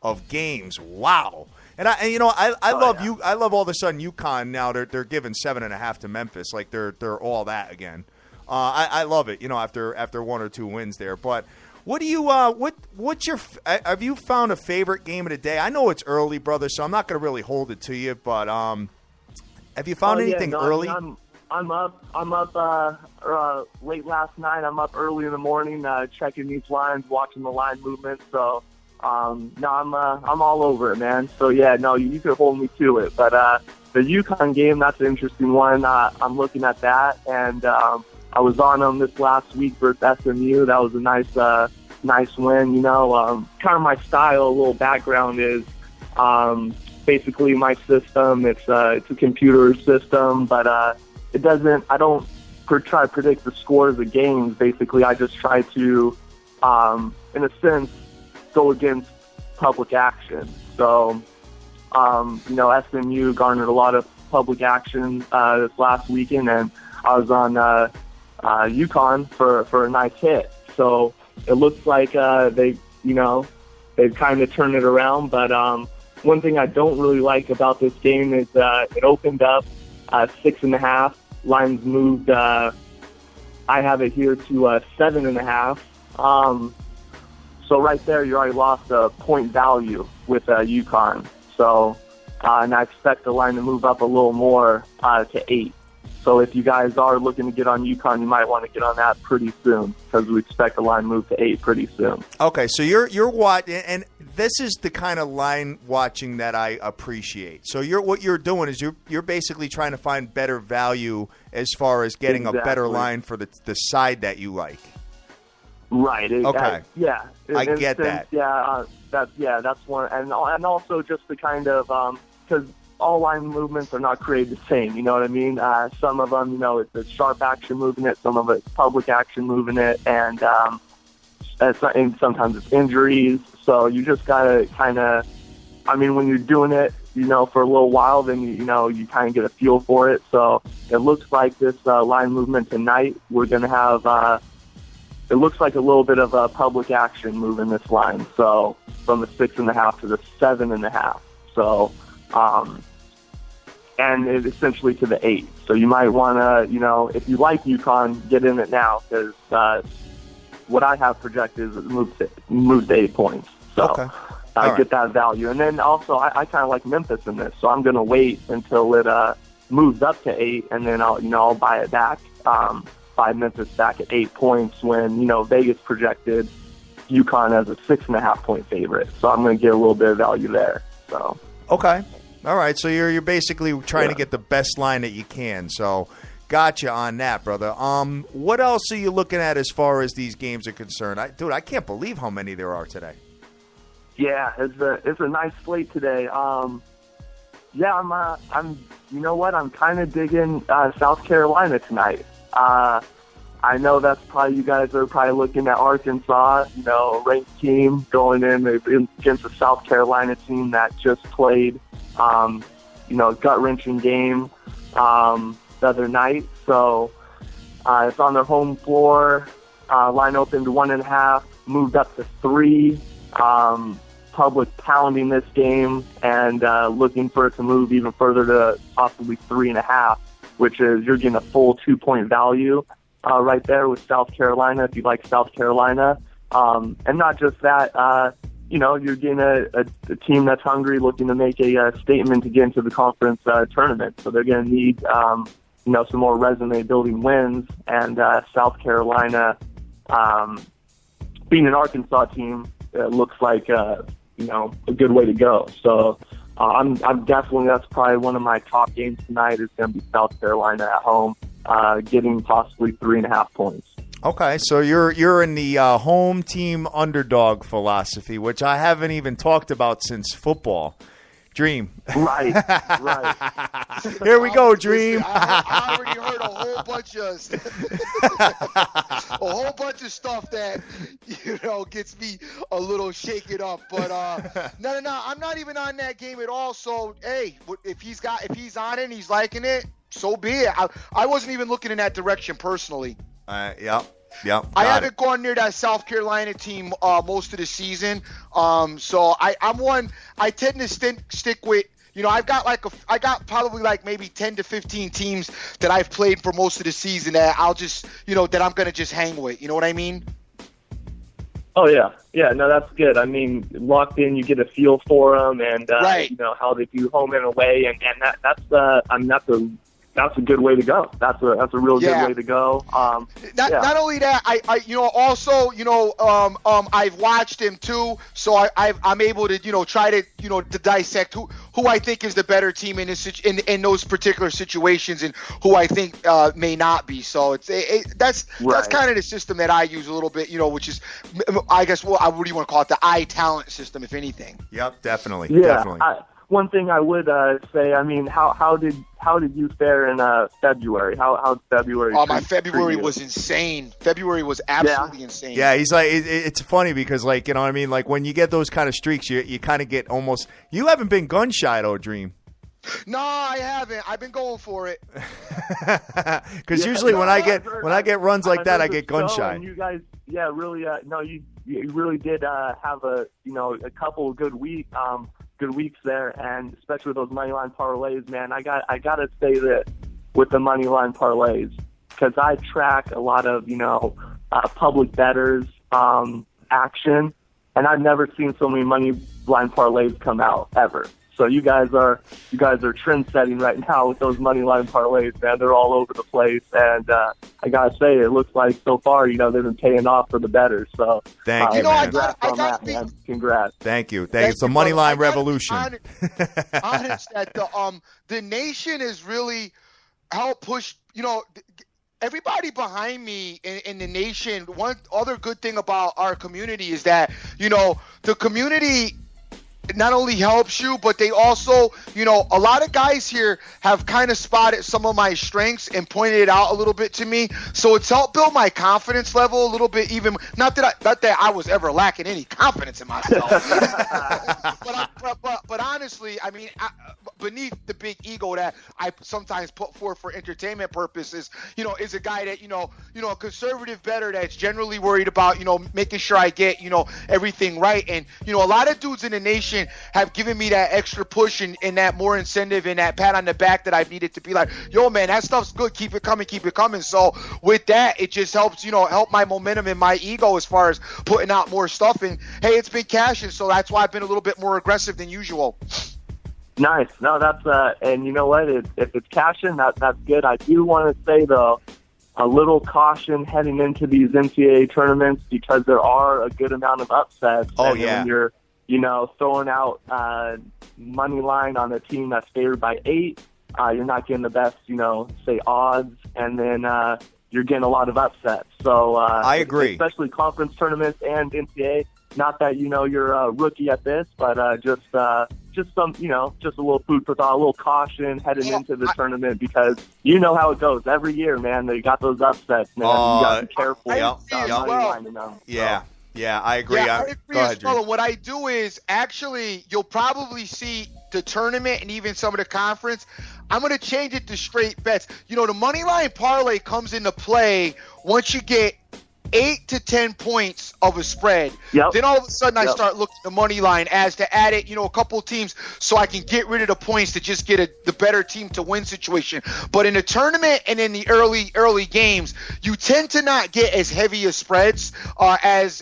of games. Wow. And you know, I love you. I love all of a sudden UConn now. They're giving 7.5 to Memphis. Like they're all that again. I love it. You know, after 1 or 2 wins there. But what do you what's your have you found a favorite game of the day? I know it's early, brother, so I'm not going to really hold it to you. But have you found anything early? I'm up late last night. I'm up early in the morning, checking these lines, watching the line movement. So. No, I'm all over it, man. So yeah, no, you could hold me to it. But the UConn game, that's an interesting one. I'm looking at that, and I was on them this last week versus SMU. That was a nice win. You know, kind of my style. A little background is basically my system. It's a computer system, but it doesn't. I don't try to predict the scores of games. Basically, I just try to, in a sense, go against public action. So, you know, SMU garnered a lot of public action this last weekend, and I was on UConn for a nice hit. So it looks like they've kind of turned it around. But one thing I don't really like about this game is it opened up 6.5. Lines moved. I have it here to 7.5. So right there, you already lost a point value with UConn. So, and I expect the line to move up a little more to 8. So if you guys are looking to get on UConn, you might want to get on that pretty soon because we expect the line move to 8 pretty soon. Okay, so you're watching, and this is the kind of line watching that I appreciate. So what you're doing is you're basically trying to find better value as far as getting a better line for the side that you like. Right. Okay. Yeah. I get that. Yeah. That's one, and also just the kind of because all line movements are not created the same. You know what I mean? Some of them, it's a sharp action moving it. Some of it's public action moving it, and sometimes it's injuries. So you just gotta kind of, when you're doing it, for a little while, then you kind of get a feel for it. So it looks like this line movement tonight, we're gonna have. It looks like a little bit of a public action moving this line. So from the 6.5 to the 7.5. So. And it essentially to the 8. So you might want to, if you like UConn, get in it now because what I have projected is it moves to 8 points. So okay. Get that value. And then also I kind of like Memphis in this, so I'm going to wait until it moves up to 8, and then I'll buy it back, buy Memphis back at 8 points when Vegas projected UConn as a 6.5 point favorite. So I'm going to get a little bit of value there. So okay. All right, so you're basically trying to get the best line that you can. So, gotcha on that, brother. What else are you looking at as far as these games are concerned? I can't believe how many there are today. Yeah, it's a nice slate today. I'm I'm kind of digging South Carolina tonight. I know that's probably, you guys are probably looking at Arkansas, a ranked team going in against a South Carolina team that just played. Gut-wrenching game the other night. So it's on their home floor. Line opened to 1.5, moved up to 3. Public pounding this game and looking for it to move even further to possibly 3.5, which is you're getting a full 2-point value right there with South Carolina if you like South Carolina. And not just that, you're getting a team that's hungry, looking to make a statement to get into the conference tournament. So they're going to need, some more resume-building wins. And South Carolina, being an Arkansas team, looks like, a good way to go. So I'm definitely, that's probably one of my top games tonight is going to be South Carolina at home, getting possibly 3.5 points. Okay, so you're in the home team underdog philosophy, which I haven't even talked about since football. Dream. Right. Here we go, Dream. I already heard a whole bunch of stuff that gets me a little shaken up. But no, I'm not even on that game at all. So hey, if he's on it and he's liking it, so be it. I wasn't even looking in that direction personally. Yep. I haven't gone near that South Carolina team most of the season. So I'm one. I tend to stick with. I got probably like maybe 10 to 15 teams that I've played for most of the season that I'll just that I'm gonna just hang with. You know what I mean? Oh yeah. No, that's good. Locked in, you get a feel for them, and right. How they do home and away, and that's a good way to go. That's a real good way to go. Not only that, I've watched him too, so I'm able to try to to dissect who I think is the better team in those particular situations and who I think may not be. So that's kind of the system that I use a little bit, which is I guess what do you want to call it, the eye talent system, if anything. Yep, definitely. Yeah. Definitely. One thing I would say, how did you fare in February? How's February? Oh, my February was insane. February was absolutely insane. Yeah, he's like, it's funny because like, you know what I mean? Like when you get those kind of streaks, you kind of get almost, you haven't been gun shy though, Dream. No, I haven't. I've been going for it. Because usually when I get runs like that, I get gun shy. You guys, really, you really did have a couple of good weeks there, and especially with those money line parlays, man. I gotta say that with the money line parlays, because I track a lot of public bettors action, and I've never seen so many money line parlays come out ever. So you guys are trend setting right now with those money line parlays, man. They're all over the place, and I gotta say, it looks like so far, they've been paying off for the bettors. So thank you, man. man. Man. Congrats. Thank you. It's a money line revolution. Honest that the nation has really helped push. Everybody behind me in the nation. One other good thing about our community is that the community not only helps you, but they also, a lot of guys here have kind of spotted some of my strengths and pointed it out a little bit to me. So it's helped build my confidence level a little bit. Even not that I was ever lacking any confidence in myself, but honestly, I mean, beneath the big ego that I sometimes put forth for entertainment purposes, is a guy that a conservative bettor that's generally worried about making sure I get everything right. And a lot of dudes in the nation have given me that extra push and that more incentive and that pat on the back that I needed to be like, yo, man, that stuff's good. Keep it coming. So with that, it just helps, help my momentum and my ego as far as putting out more stuff. And hey, it's been cashing. So that's why I've been a little bit more aggressive than usual. Nice. No, that's and you know what? If it's cashing, that's good. I do want to say though, a little caution heading into these NCAA tournaments because there are a good amount of upsets. Oh, and yeah. When you're throwing out money line on a team that's favored by 8, you're not getting the best, say odds, and then you're getting a lot of upsets. So I agree, especially conference tournaments and NCAA. Not that you're a rookie at this, but just some, just a little food for thought, a little caution heading into the tournament because you know how it goes every year, man. They got those upsets, man. You got to be careful. Money lining them. Yeah. So. Yeah, I agree. Yeah, I agree as well. Drew. What I do is actually, you'll probably see the tournament and even some of the conference. I'm going to change it to straight bets. The money line parlay comes into play once you get 8 to 10 points of a spread. Yep. Then all of a sudden I start looking at the money line as to add it, a couple teams so I can get rid of the points to just get the better team to win situation. But in the tournament and in the early games, you tend to not get as heavy as spreads as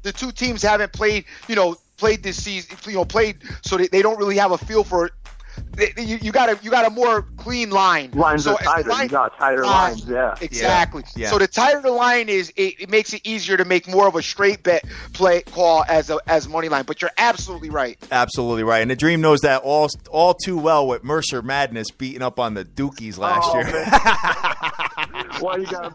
the two teams haven't played this season, played so they don't really have a feel for it. You got a more clean line. Lines are tighter. You got tighter lines. Yeah. Exactly. Yeah. So the tighter the line is, it makes it easier to make more of a straight bet play call as money line. But you're absolutely right. Absolutely right. And the Dream knows that all too well with Mercer Madness beating up on the Dukies last year. Why you gotta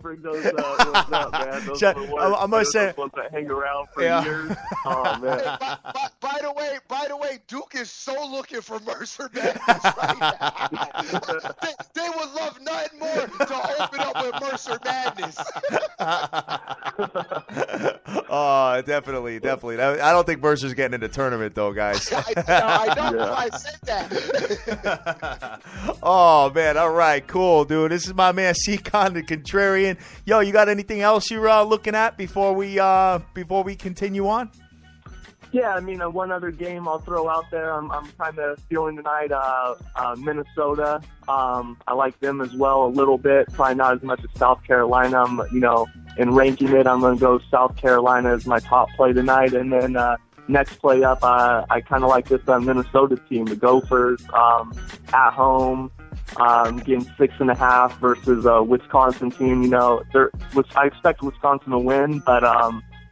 bring those up, man? Those are the worst. I'm gonna say those ones that hang around for years. Oh man. Hey, by the way, Duke is so looking for Mercer Madness right now. they would love nothing more to open up with Mercer Madness. Oh, definitely. I don't think Mercer's getting in the tournament though, guys. I know. Yeah. I said that. Oh man, all right, cool, dude. This is my man Seacon the Contrarian. Yo, you got anything else you're looking at before we continue on? Yeah, I mean, one other game I'll throw out there. I'm kind of feeling tonight. Minnesota. I like them as well a little bit. Probably not as much as South Carolina. In ranking it, I'm going to go South Carolina as my top play tonight, and then next play up, I kind of like this Minnesota team, the Gophers, at home. Getting 6.5 versus a Wisconsin team. I expect Wisconsin to win, but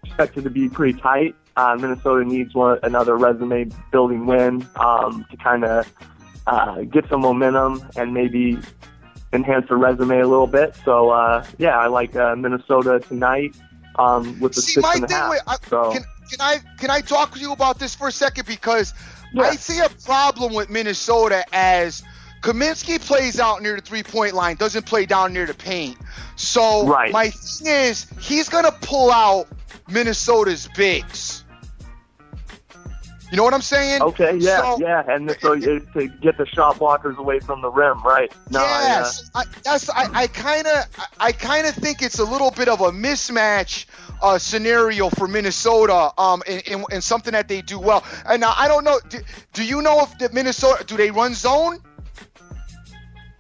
expect it to be pretty tight. Minnesota needs another resume-building win to kind of get some momentum and maybe enhance the resume a little bit. So, I like Minnesota tonight with the 6.5. Can I talk to you about this for a second? Because I see a problem with Minnesota as Kaminsky plays out near the three-point line, doesn't play down near the paint. So my thing is, he's going to pull out Minnesota's bigs. You know what I'm saying? Okay, yeah. And so to get the shot blockers away from the rim, right? No, yes. I kind of think it's a little bit of a mismatch scenario for Minnesota in something that they do well. And now I don't know. Do you know if the Minnesota, do they run zone?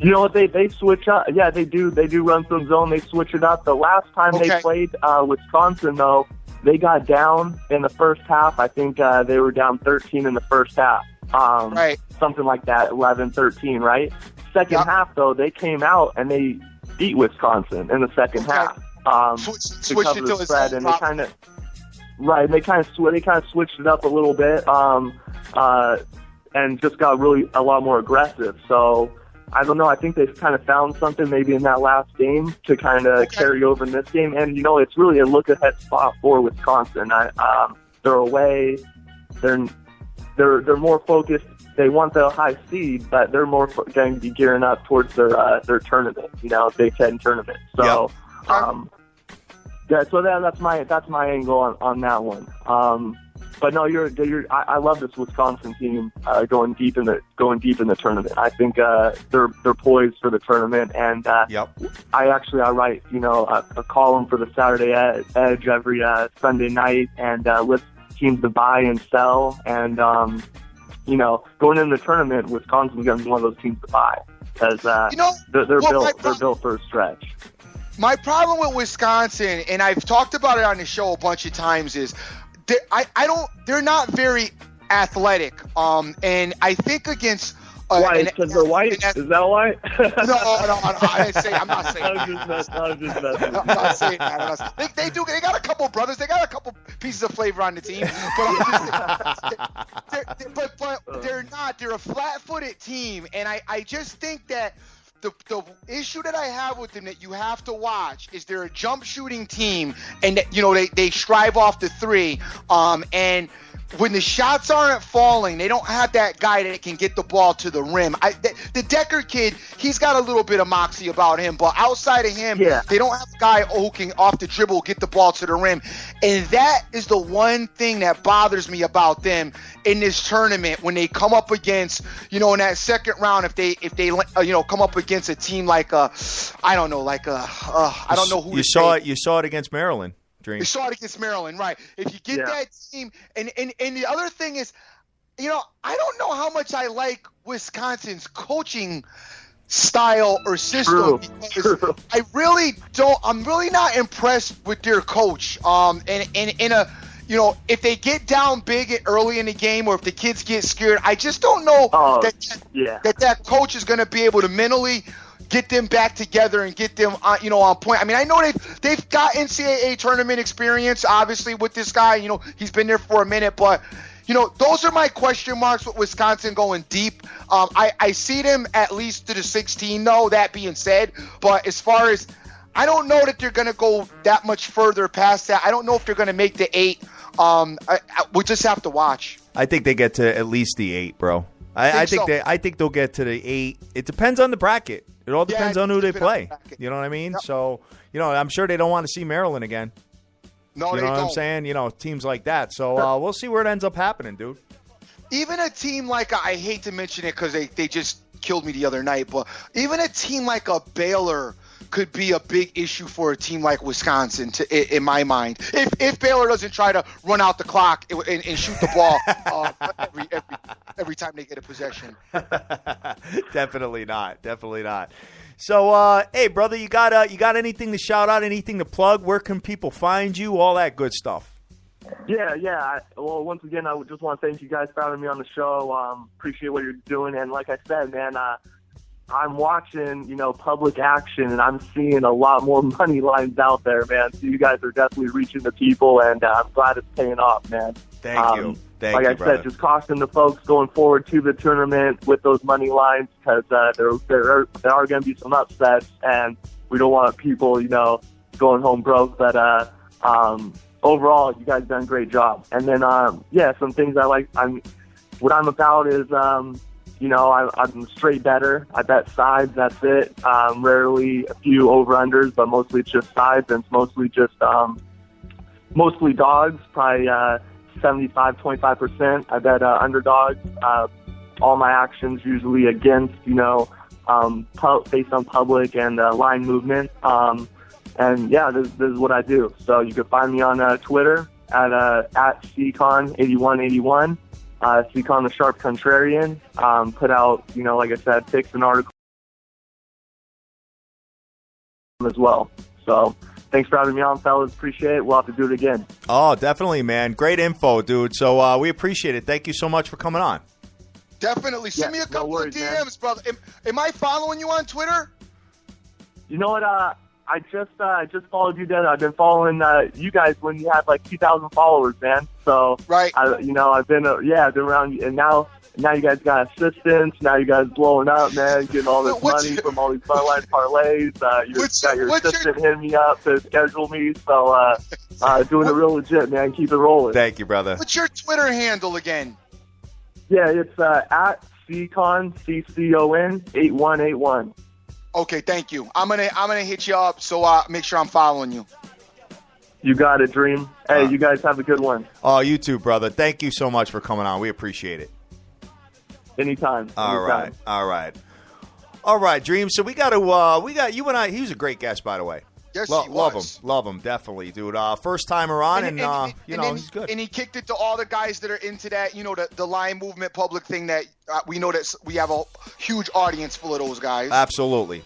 You know what, they switch up. Yeah, they do run some zone. They switch it up. The last time they played Wisconsin, though, they got down in the first half. I think they were down 13 in the first half. Right. Something like that, 11-13, right? Second half, though, they came out and they beat Wisconsin in the second half. Switched to cover it the to spread, and they kind of switched it up a little bit, and just got really a lot more aggressive. So I don't know. I think they've kind of found something maybe in that last game to kind of carry over in this game. And it's really a look ahead spot for Wisconsin. They're away. They're more focused. They want the high seed, but they're more going to be gearing up towards their tournament, Big Ten tournament. So, so that's my angle on that one. But no, I love this Wisconsin team going deep in the tournament. I think they're poised for the tournament, and I write a column for the Saturday Edge every Sunday night, and list teams to buy and sell, and going into the tournament, Wisconsin's going to be one of those teams to buy because they're built for a stretch. My problem with Wisconsin, and I've talked about it on the show a bunch of times, is they're not very athletic. And I think against why? Because they're white? Is that why? No, I didn't say. I'm not saying. I'm just messing. I'm not saying that. They do. They got a couple brothers. They got a couple pieces of flavor on the team. But they're not. They're a flat-footed team, and I just think that. The issue that I have with them that you have to watch is they're a jump shooting team, and that, they strive off the three, and when the shots aren't falling, they don't have that guy that can get the ball to the rim. The Decker kid, he's got a little bit of moxie about him, but outside of him, they don't have a guy who can off the dribble get the ball to the rim, and that is the one thing that bothers me about them in this tournament when they come up against, in that second round, if they come up against a team like I don't know who you saw it. You saw it against Maryland. You saw it against Maryland, right? If you get that team, and the other thing is, I don't know how much I like Wisconsin's coaching style or system. Because I really don't. I'm really not impressed with their coach. If they get down big early in the game, or if the kids get scared, I just don't know that coach is going to be able to mentally get them back together and get them on point. I mean, I know they've got NCAA tournament experience, obviously, with this guy. He's been there for a minute, but those are my question marks with Wisconsin going deep. I see them at least to the 16, though, that being said. But as far as, I don't know that they're going to go that much further past that. I don't know if they're going to make the 8. We'll just have to watch. I think they get to at least the 8, bro. I think they'll get to the 8. It depends on the bracket. It all depends on who they play. You know what I mean? Yep. So, I'm sure they don't want to see Maryland again. No, they don't. You know what I'm saying? Teams like that. So we'll see where it ends up happening, dude. Even a team like, I hate to mention it because they just killed me the other night, but even a team like a Baylor could be a big issue for a team like Wisconsin, in my mind. If Baylor doesn't try to run out the clock and shoot the ball every time they get a possession. Definitely not. So, hey, brother, you got anything to shout out, anything to plug? Where can people find you? All that good stuff. Yeah. Well, once again, I just want to thank you guys for having me on the show. Appreciate what you're doing. And like I said, man, I'm watching, public action, and I'm seeing a lot more money lines out there, man. So you guys are definitely reaching the people, and I'm glad it's paying off, man. Thank you. Like I said, just caution the folks going forward to the tournament with those money lines, because there are going to be some upsets, and we don't want people, going home broke. But overall, you guys done a great job. And then, some things I like. What I'm about is. I'm straight better. I bet sides, that's it. Rarely a few over-unders, but mostly it's just sides, and it's mostly just mostly dogs, probably 75-25%. I bet underdogs. All my actions usually against, based on public and line movement. This is what I do. So you can find me on Twitter at CCon8181. Seacon the Sharp Contrarian, put out, like I said, picks and articles as well. So thanks for having me on, fellas. Appreciate it. We'll have to do it again. Oh, definitely, man. Great info, dude. So we appreciate it. Thank you so much for coming on. Definitely. Send me a couple worries, of DMs, brother. Am I following you on Twitter? You know what? I just followed you. Then I've been following you guys when you had like 2,000 followers, man. So Right. I've been I've been around you, and now you guys got assistants. Now you guys blowing up, man. Getting all this money from all these Budweiser parlays. You got your assistant hitting me up to schedule me. So doing it real legit, man. Keep it rolling. Thank you, brother. What's your Twitter handle again? Yeah, it's at CCON 8181. Okay, thank you. I'm gonna hit you up, so make sure I'm following you. You got it, Dream. Hey, you guys have a good one. Oh, you too, brother. Thank you so much for coming on. We appreciate it. Anytime. All right, Dream. So we got you and I. He was a great guest, by the way. Yes, he was. Love him, definitely, dude. First timer on, and he's good. And he kicked it to all the guys that are into that, the line movement public thing that we know that we have a huge audience full of those guys. Absolutely.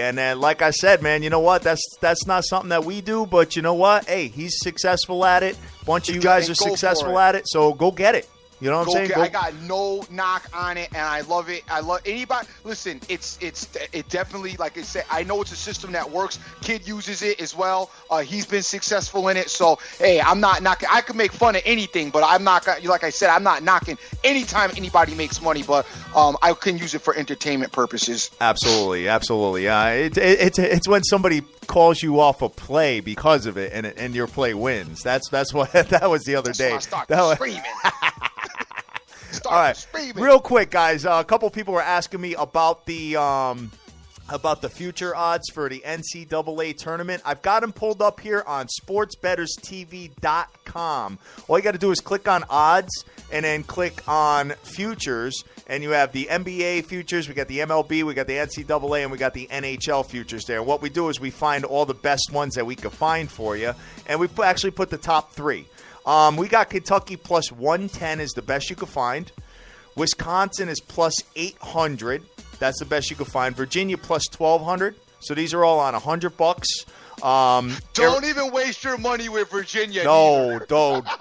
And then, like I said, man, you know what? That's not something that we do, but you know what? Hey, he's successful at it. A bunch of you guys are successful at it, so go get it. You know what I'm saying? I got no knock on it, and I love it. I love anybody. Listen, it definitely, like I said, I know it's a system that works. Kid uses it as well. He's been successful in it. So, hey, I'm not knocking. I could make fun of anything, but I'm not, like I said, I'm not knocking anytime anybody makes money, but I can use it for entertainment purposes. Absolutely. It's when somebody calls you off a play because of it, and your play wins. That's what that was the other day. When I start screaming. All right, real quick, guys. A couple people were asking me about the future odds for the NCAA tournament. I've got them pulled up here on SportsBettersTV.com. All you got to do is click on odds and then click on futures, and you have the NBA futures. We got the MLB, we got the NCAA, and we got the NHL futures there. And what we do is we find all the best ones that we could find for you, and we actually put the top three. We got Kentucky plus 110 is the best you could find. Wisconsin is plus 800. That's the best you could find. Virginia plus 1,200. So these are all on $100. Don't even waste your money with Virginia. No,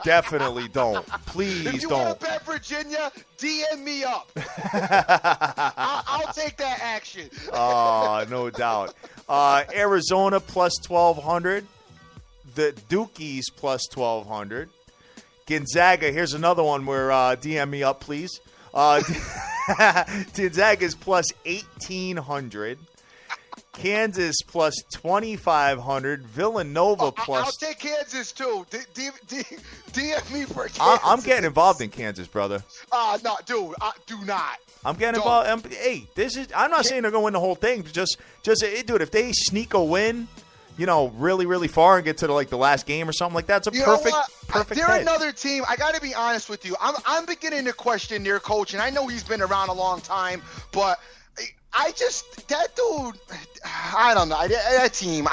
definitely don't. Please don't. If you want to bet Virginia, DM me up. I'll take that action. No doubt. Arizona plus 1,200. The Dukies plus 1,200. Gonzaga, here's another one where DM me up, please. Gonzaga is plus 1,800. Kansas plus 2,500. Villanova plus. I'll take Kansas too. DM me for Kansas. I'm getting involved in Kansas, brother. No, dude, do not. I'm getting involved. Hey, I'm not saying they're going to win the whole thing. Just, dude, if they sneak a win, really, really far and get to the last game or something like that, it's a perfect. They're head. another team. I got to be honest with you. I'm beginning to question their coach, and I know he's been around a long time, but that dude, I don't know. That team,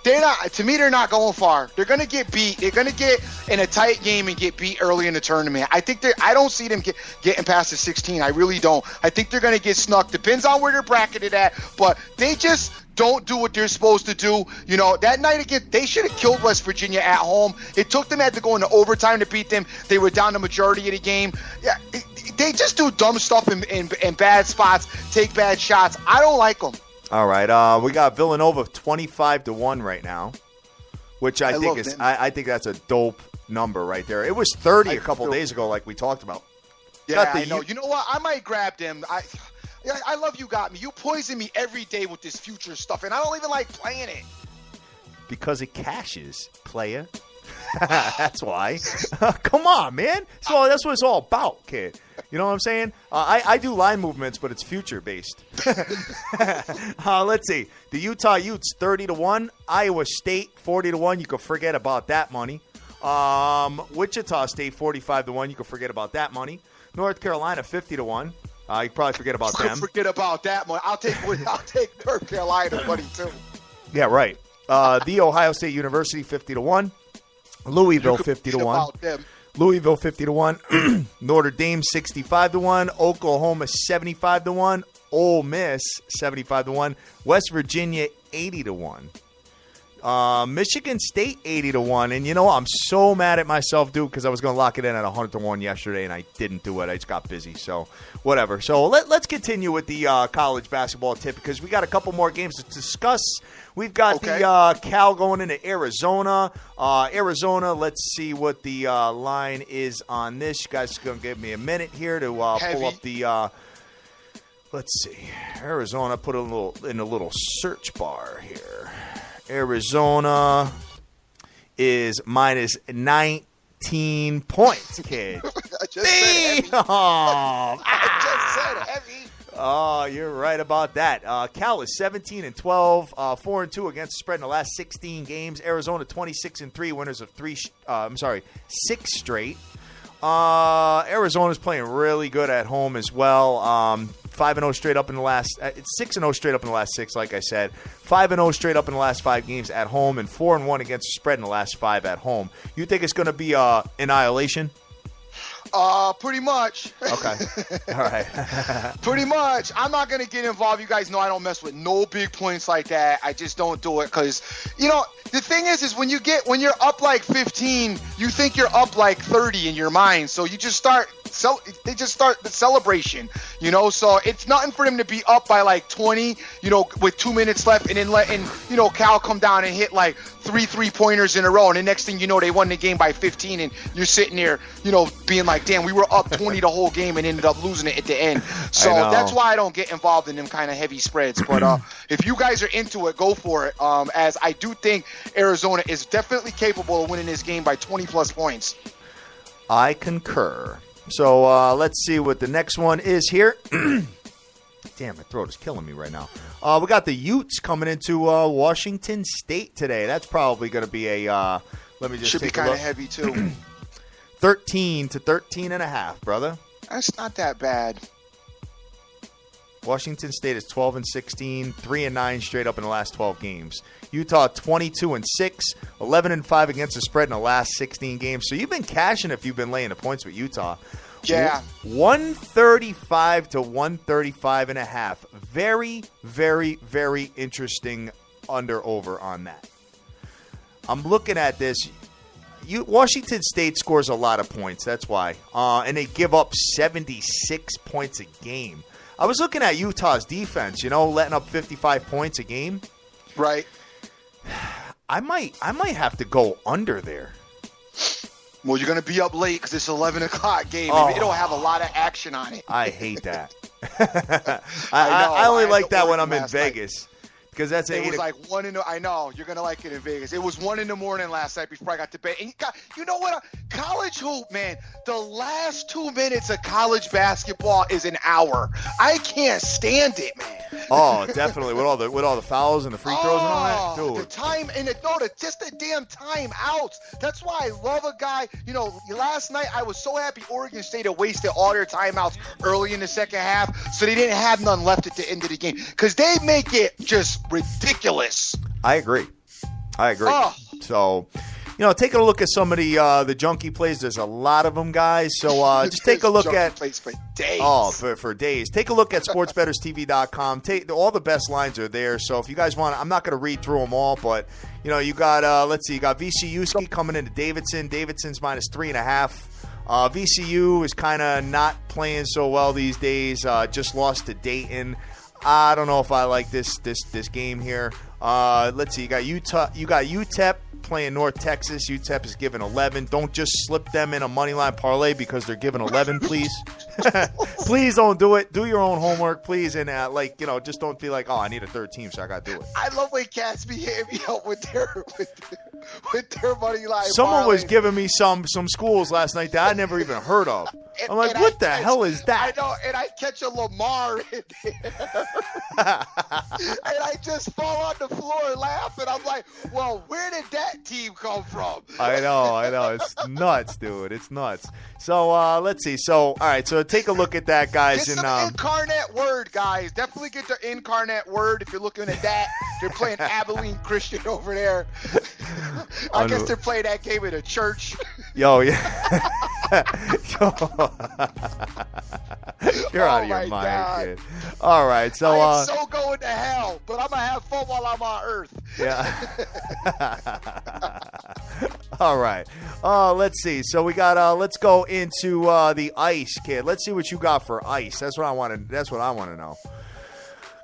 they're not going far. They're going to get beat. They're going to get in a tight game and get beat early in the tournament. I don't see them getting past the 16. I really don't. I think they're going to get snuck. Depends on where they're bracketed at, but they just don't do what they're supposed to do. That night again, they should have killed West Virginia at home. It took them had to go into overtime to beat them. They were down the majority of the game. Yeah, they just do dumb stuff in bad spots, take bad shots. I don't like them. All right, we got Villanova 25-1 right now, which I think that's a dope number right there. It was 30 a couple days ago, like we talked about. Yeah, I know. You know what? I might grab them. I love you got me. You poison me every day with this future stuff, and I don't even like playing it. Because it cashes, player. That's why. Come on, man. So that's what it's all about, kid. You know what I'm saying? I do line movements, but it's future-based. Let's see. The Utah Utes, 30-1. Iowa State, 40-1. You can forget about that money. Wichita State, 45-1. You can forget about that money. North Carolina, 50-1. You probably forget about them. Forget about that money. I'll take North Carolina money too. Yeah, right. The Ohio State University 50-1. Louisville 50-1. Louisville 50-1. Notre Dame 65-1. Oklahoma 75-1. Ole Miss 75-1. West Virginia 80-1. Michigan State 80-1, and you know I'm so mad at myself, dude, because I was going to lock it in at 100-1 yesterday, and I didn't do it. I just got busy, so whatever. So let's continue with the college basketball tip because we got a couple more games to discuss. We've got the Cal going into Arizona. Arizona, let's see what the line is on this. You guys are going to give me a minute here to pull up the. Let's see, Arizona. Put in a little search bar here. Arizona is minus 19 points, kid. I just said heavy. I just said heavy. Oh, you're right about that. Cal is 17-12, 4-2 against the spread in the last 16 games. Arizona 26-3, winners of 6 straight. Arizona's playing really good at home as well. 5-0 straight up in the last. It's 6-0 straight up in the last 6, like I said. 5-0 straight up in the last 5 games at home, and 4-1 against the spread in the last 5 at home. You think it's going to be annihilation? Pretty much. Okay. All right. Pretty much. I'm not going to get involved. You guys know I don't mess with no big points like that. I just don't do it because, the thing is when you're up like 15, you think you're up like 30 in your mind. So you just start they just start the celebration, so it's nothing for them to be up by like 20, with 2 minutes left and then letting, Cal come down and hit like 3 3-pointers in a row. And the next thing you know, they won the game by 15 and you're sitting there, being like, damn, we were up 20 the whole game and ended up losing it at the end. So that's why I don't get involved in them kind of heavy spreads. But if you guys are into it, go for it. As I do think Arizona is definitely capable of winning this game by 20 plus points. I concur. So let's see what the next one is here. Damn, my throat is killing me right now. We got the Utes coming into Washington State today. That's probably going to be a let me just should take be a kind look. of heavy too. 13 to 13.5, brother. That's not that bad. Washington State is 12-16, 3-9 straight up in the last 12 games. Utah 22-6, 11-5 against the spread in the last 16 games. So you've been cashing if you've been laying the points with Utah. Yeah. 135 to 135.5. Very, very, very interesting under-over on that. I'm looking at this. Washington State scores a lot of points. That's why. And they give up 76 points a game. I was looking at Utah's defense, letting up 55 points a game. Right. I might have to go under there. Well, you're going to be up late because it's 11 o'clock game. Oh. It'll have a lot of action on it. I hate that. I only like that when I'm in Vegas. Because that's it was like 1 in the. I know you're gonna like it in Vegas. It was 1 in the morning last night before I got to bed. And you know what? College hoop, man. The last 2 minutes of college basketball is an hour. I can't stand it, man. Oh, definitely with all the fouls and the free throws and all that, dude. The time and just the damn time outs. That's why I love a guy. Last night I was so happy Oregon State had wasted all their timeouts early in the second half, so they didn't have none left at the end of the game because they make it just ridiculous. I agree. Oh. So, taking a look at some of the junkie plays. There's a lot of them, guys. So just take a look at plays for days. Oh, for days. Take a look at sportsbetterstv.com. All the best lines are there. So if you guys want, I'm not going to read through them all, but you got let's see, you got VCU coming into Davidson. Davidson's minus 3.5. VCU is kind of not playing so well these days. Just lost to Dayton. I don't know if I like this game here. Let's see. You got Utah. You got UTEP playing North Texas. UTEP is giving 11. Don't just slip them in a money line parlay because they're giving 11, please. Please don't do it. Do your own homework, please, and just don't be like, oh, I need a third team, so I got to do it. I love when cats be hitting me up with their money line. Someone was parlays. giving me some schools last night that I never even heard of. I'm like, what the hell is that? I know, and I catch a Lamar in there. And I just fall on the floor and laugh, and I'm like, well, where did that team come from? I know. It's nuts, dude. It's nuts. So, let's see. So, all right. So, take a look at that, guys. Get some Incarnate Word, guys. Definitely get the Incarnate Word if you're looking at that. They're playing Abilene Christian over there. I guess they're playing that game in a church. Yo, yeah. You're out of your mind, God. kid. All right. So, I am so going to hell, but I'm going to have fun while I'm on Earth. Yeah. All right. Let's see. So we got. Let's go into the ice, kid. Let's see what you got for ice. That's what I want to know.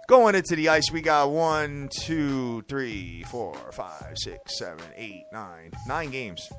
Going into the ice, we got 1, 2, 3, 4, 5, 6, 7, 8, 9 games.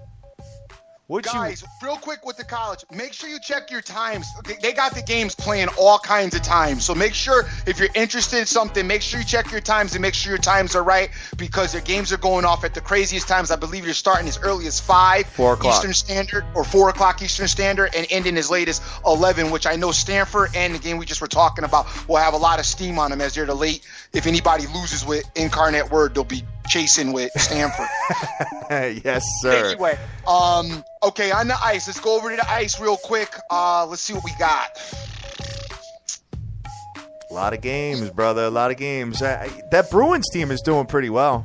Guys, real quick with the college, make sure you check your times. They got the games playing all kinds of times. So make sure if you're interested in something, make sure you check your times and make sure your times are right because their games are going off at the craziest times. I believe they're starting as early as 4 Eastern Standard or 4 o'clock Eastern Standard and ending as late as 11, which I know Stanford and the game we just were talking about will have a lot of steam on them as they're the late. If anybody loses with Incarnate Word, they'll be chasing with Stanford. Yes, sir. Anyway, okay, on the ice. Let's go over to the ice real quick. Let's see what we got. A lot of games, brother. A lot of games. That Bruins team is doing pretty well.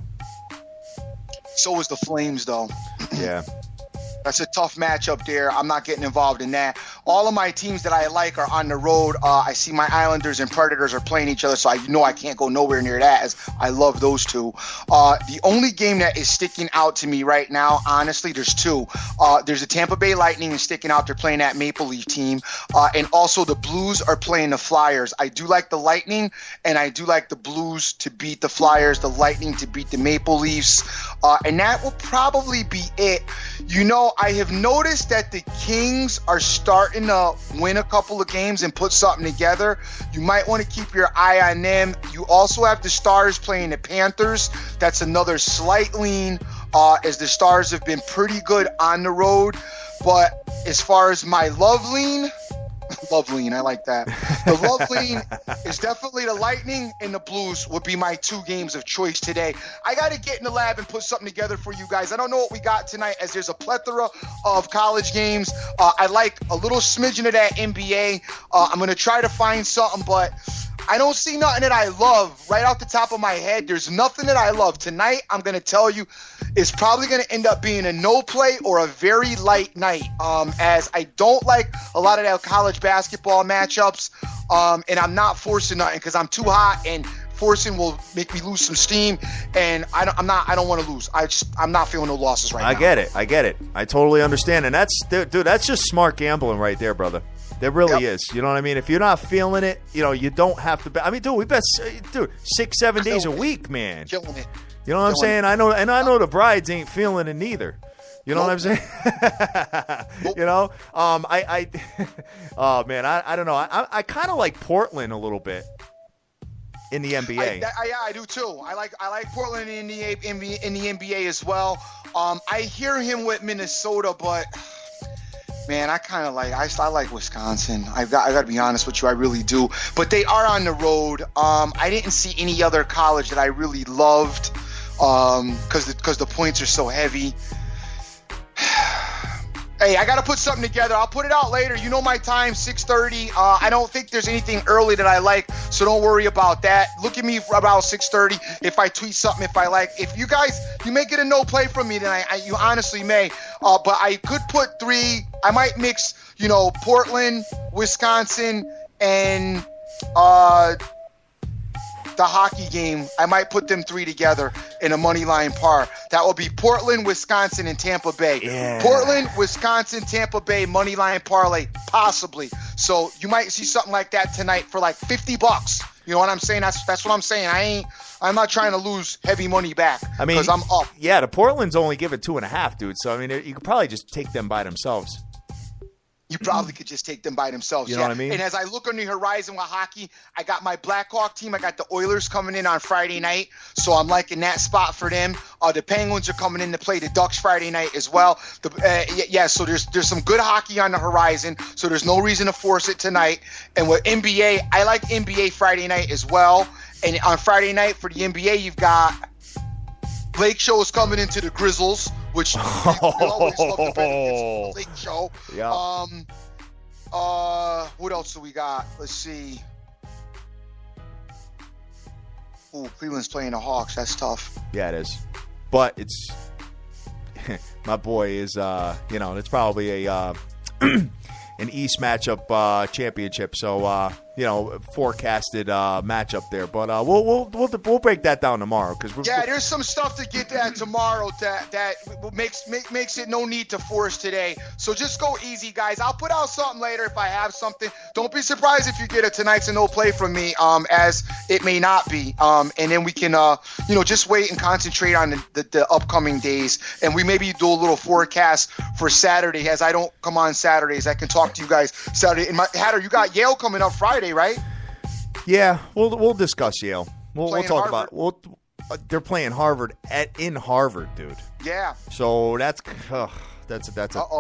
So is the Flames, though. Yeah. That's a tough matchup there. I'm not getting involved in that. All of my teams that I like are on the road. I see my Islanders and Predators are playing each other, so I know I can't go nowhere near that as I love those two. The only game that is sticking out to me right now, honestly, there's two. There's the Tampa Bay Lightning is sticking out. They're playing that Maple Leaf team. And also the Blues are playing the Flyers. I do like the Lightning, and I do like the Blues to beat the Flyers, the Lightning to beat the Maple Leafs. And that will probably be it. You know, I have noticed that the Kings are starting to win a couple of games and put something together. You might want to keep your eye on them. You also have the Stars playing the Panthers. That's another slight lean, as the Stars have been pretty good on the road. But as far as my love lean, I like that. The love lean is definitely the Lightning, and the Blues would be my 2 games of choice today. I got to get in the lab and put something together for you guys. I don't know what we got tonight as there's a plethora of college games. I like a little smidgen of that NBA. I'm going to try to find something, but I don't see nothing that I love right off the top of my head. There's nothing that I love. Tonight, I'm going to tell you, it's probably going to end up being a no play or a very light night, as I don't like a lot of that college basketball matchups, and I'm not forcing nothing because I'm too hot, and forcing will make me lose some steam, and I don't want to lose. I'm not feeling no losses right now. I get it. I totally understand, and that's just smart gambling right there, brother. There really is. You know what I mean? If you're not feeling it, you don't have to bet. I mean, dude, we bet 6-7 days a week, man. Killing it. You know what I'm saying? I know the brides ain't feeling it neither. You know what I'm saying? You know? Oh, man, I don't know. I kind of like Portland a little bit in the NBA. I do too. I like Portland in the NBA as well. I hear him with Minnesota, but man, I like Wisconsin. I got to be honest with you, I really do. But they are on the road. I didn't see any other college that I really loved because the points are so heavy. Hey, I got to put something together. I'll put it out later. You know my time, 6:30. I don't think there's anything early that I like, so don't worry about that. Look at me for about 6:30 if I tweet something if I like. If you guys, you make it a no play from me, then you honestly may. But I could put 3. I might mix, Portland, Wisconsin, and the hockey game. I might put them 3 together in a money line par. That will be Portland, Wisconsin, and Tampa Bay. Yeah. Portland, Wisconsin, Tampa Bay money line parlay, possibly. So you might see something like that tonight for like $50. You know what I'm saying? That's what I'm saying. I'm not trying to lose heavy money back. I mean, because I'm up. Yeah, the Portland's only given 2.5, dude. So I mean, you could probably just take them by themselves. You probably could just take them by themselves. You know what I mean? And as I look on the horizon with hockey, I got my Blackhawk team. I got the Oilers coming in on Friday night, so I'm liking that spot for them. The Penguins are coming in to play the Ducks Friday night as well. So there's some good hockey on the horizon, so there's no reason to force it tonight. And with NBA, I like NBA Friday night as well. And on Friday night for the NBA, you've got Lake Show is coming into the Grizzles, which we always love the benefits of the Lake Show. Yeah. What else do we got? Let's see. Ooh, Cleveland's playing the Hawks. That's tough. Yeah, it is. But it's my boy is it's probably a an East matchup championship. So forecasted matchup there. But we'll break that down tomorrow there's some stuff to get at tomorrow that makes it no need to force today. So just go easy, guys. I'll put out something later if I have something. Don't be surprised if you get a tonight's a no play from me, as it may not be. And then we can just wait and concentrate on the upcoming days, and we maybe do a little forecast for Saturday. As I don't come on Saturdays, I can talk to you guys Saturday. And Hatter, you got Yale coming up Friday, right? Yeah, we'll discuss Yale. We'll talk Harvard. about. They're playing Harvard in Harvard, dude. Yeah. So that's a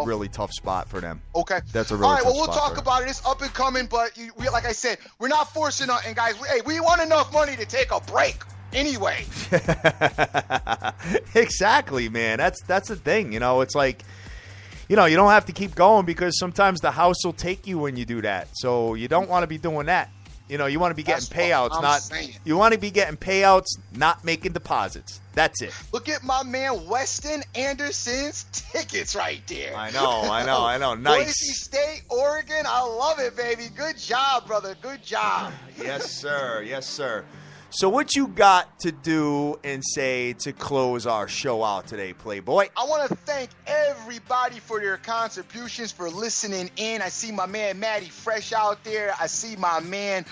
really tough spot for them. Okay. That's a really all right. tough Well, we'll spot talk about it. It's up and coming, but we, like I said, we're not forcing it. And guys, we want enough money to take a break anyway. Exactly, man. That's the thing. It's like. You don't have to keep going because sometimes the house will take you when you do that. So you don't want to be doing that. You want to be getting payouts, you want to be getting payouts, not making deposits. That's it. Look at my man Weston Anderson's tickets right there. I know. Nice. Boise State, Oregon. I love it, baby. Good job, brother. Good job. Yes, sir. So what you got to do and say to close our show out today, Playboy? I want to thank everybody for their contributions, for listening in. I see my man Matty Fresh out there. I see my man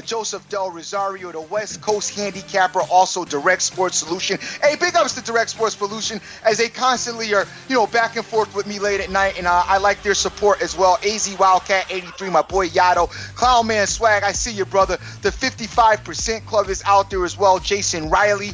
Joseph Del Rosario, the West Coast handicapper, also Direct Sports Solution. Hey, big ups to Direct Sports Solution as they constantly are, back and forth with me late at night, and I like their support as well. AZ Wildcat 83, my boy Yato, Clown Man Swag. I see you, brother. The 55% Club is out there as well. Jason Riley,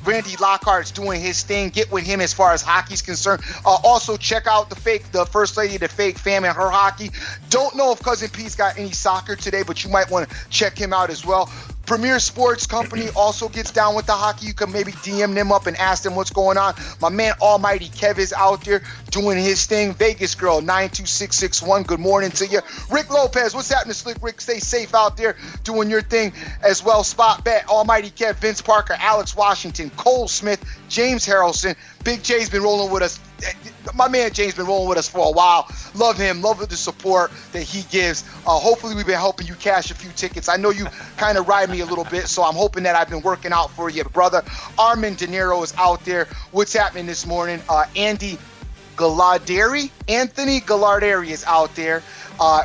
Randy Lockhart's doing his thing. Get with him as far as hockey's concerned. Also check out the First Lady of the Fake Fam and her hockey. Don't know if Cousin Pete's got any soccer today, but you might want to check him out as well. Premier Sports Company also gets down with the hockey. You can maybe DM them up and ask them what's going on. My man Almighty Kev is out there doing his thing. Vegas Girl 92661, good morning to you. Rick Lopez, what's happening, Slick Rick? Stay safe out there doing your thing as well. Spot Bet, Almighty Kev, Vince Parker, Alex Washington, Cole Smith, James Harrelson. Big J's been rolling with us. My man James been rolling with us for a while. Love him. Love the support that he gives. Hopefully we've been helping you cash a few tickets. I know you kind of ride me a little bit, so I'm hoping that I've been working out for you, brother. Armin De Niro is out there. What's happening this morning? Anthony Gallarderi is out there.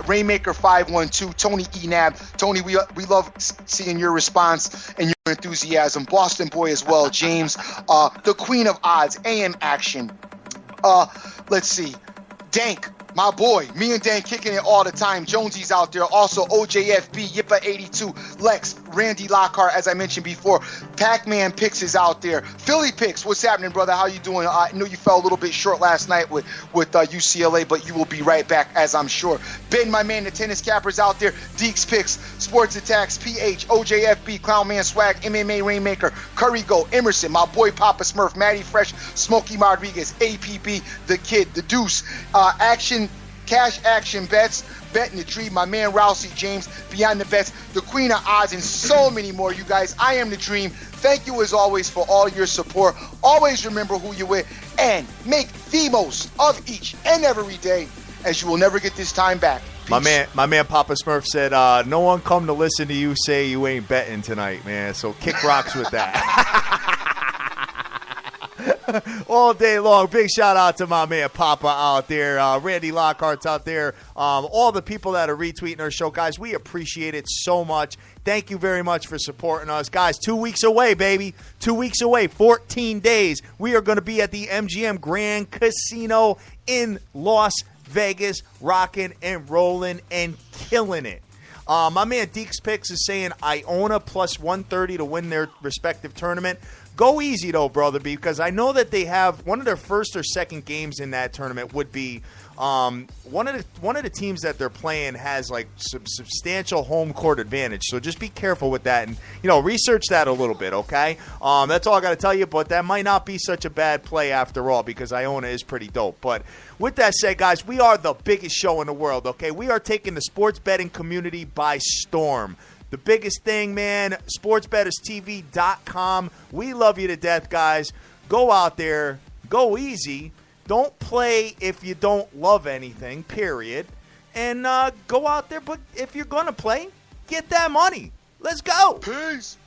Rainmaker 512, Tony Enab. Tony, we love seeing your response and your enthusiasm. Boston Boy as well, James. The Queen of Odds, AM Action. Let's see. Dank, my boy. Me and Dan kicking it all the time. Jonesy's out there. Also, OJFB, Yippa82, Lex, Randy Lockhart, as I mentioned before. Pac-Man Picks is out there. Philly Picks, what's happening, brother? How you doing? I know you fell a little bit short last night with UCLA, but you will be right back, as I'm sure. Ben, my man, the Tennis Capper's out there. Deeks Picks, Sports Attacks, PH, OJFB, Clown Man Swag, MMA Rainmaker, Curry Go, Emerson, my boy Papa Smurf, Matty Fresh, Smokey Rodriguez, APB, The Kid, The Deuce, Cash Action Bets, Betting the Tree, my man Rousey James, Beyond the Bets, the Queen of Odds, and so many more, you guys. I am the Dream. Thank you as always for all your support. Always remember who you're with and make the most of each and every day, as you will never get this time back. Peace. My man Papa Smurf said, no one come to listen to you say you ain't betting tonight, man. So kick rocks with that. All day long. Big shout out to my man Papa out there. Randy Lockhart's out there. All the people that are retweeting our show. Guys, we appreciate it so much. Thank you very much for supporting us. Guys, 2 weeks away, baby. 2 weeks away, 14 days. We are going to be at the MGM Grand Casino in Las Vegas, rocking and rolling and killing it. My man Deeks Picks is saying Iona plus 130 to win their respective tournament. Go easy, though, brother, because I know that they have one of their first or second games in that tournament would be one of the teams that they're playing has like substantial home court advantage. So just be careful with that and, research that a little bit, okay? That's all I got to tell you, but that might not be such a bad play after all because Iona is pretty dope. But with that said, guys, we are the biggest show in the world, okay? We are taking the sports betting community by storm. The biggest thing, man, sportsbetterstv.com. We love you to death, guys. Go out there. Go easy. Don't play if you don't love anything, period. And go out there. But if you're going to play, Get that money. Let's go. Peace.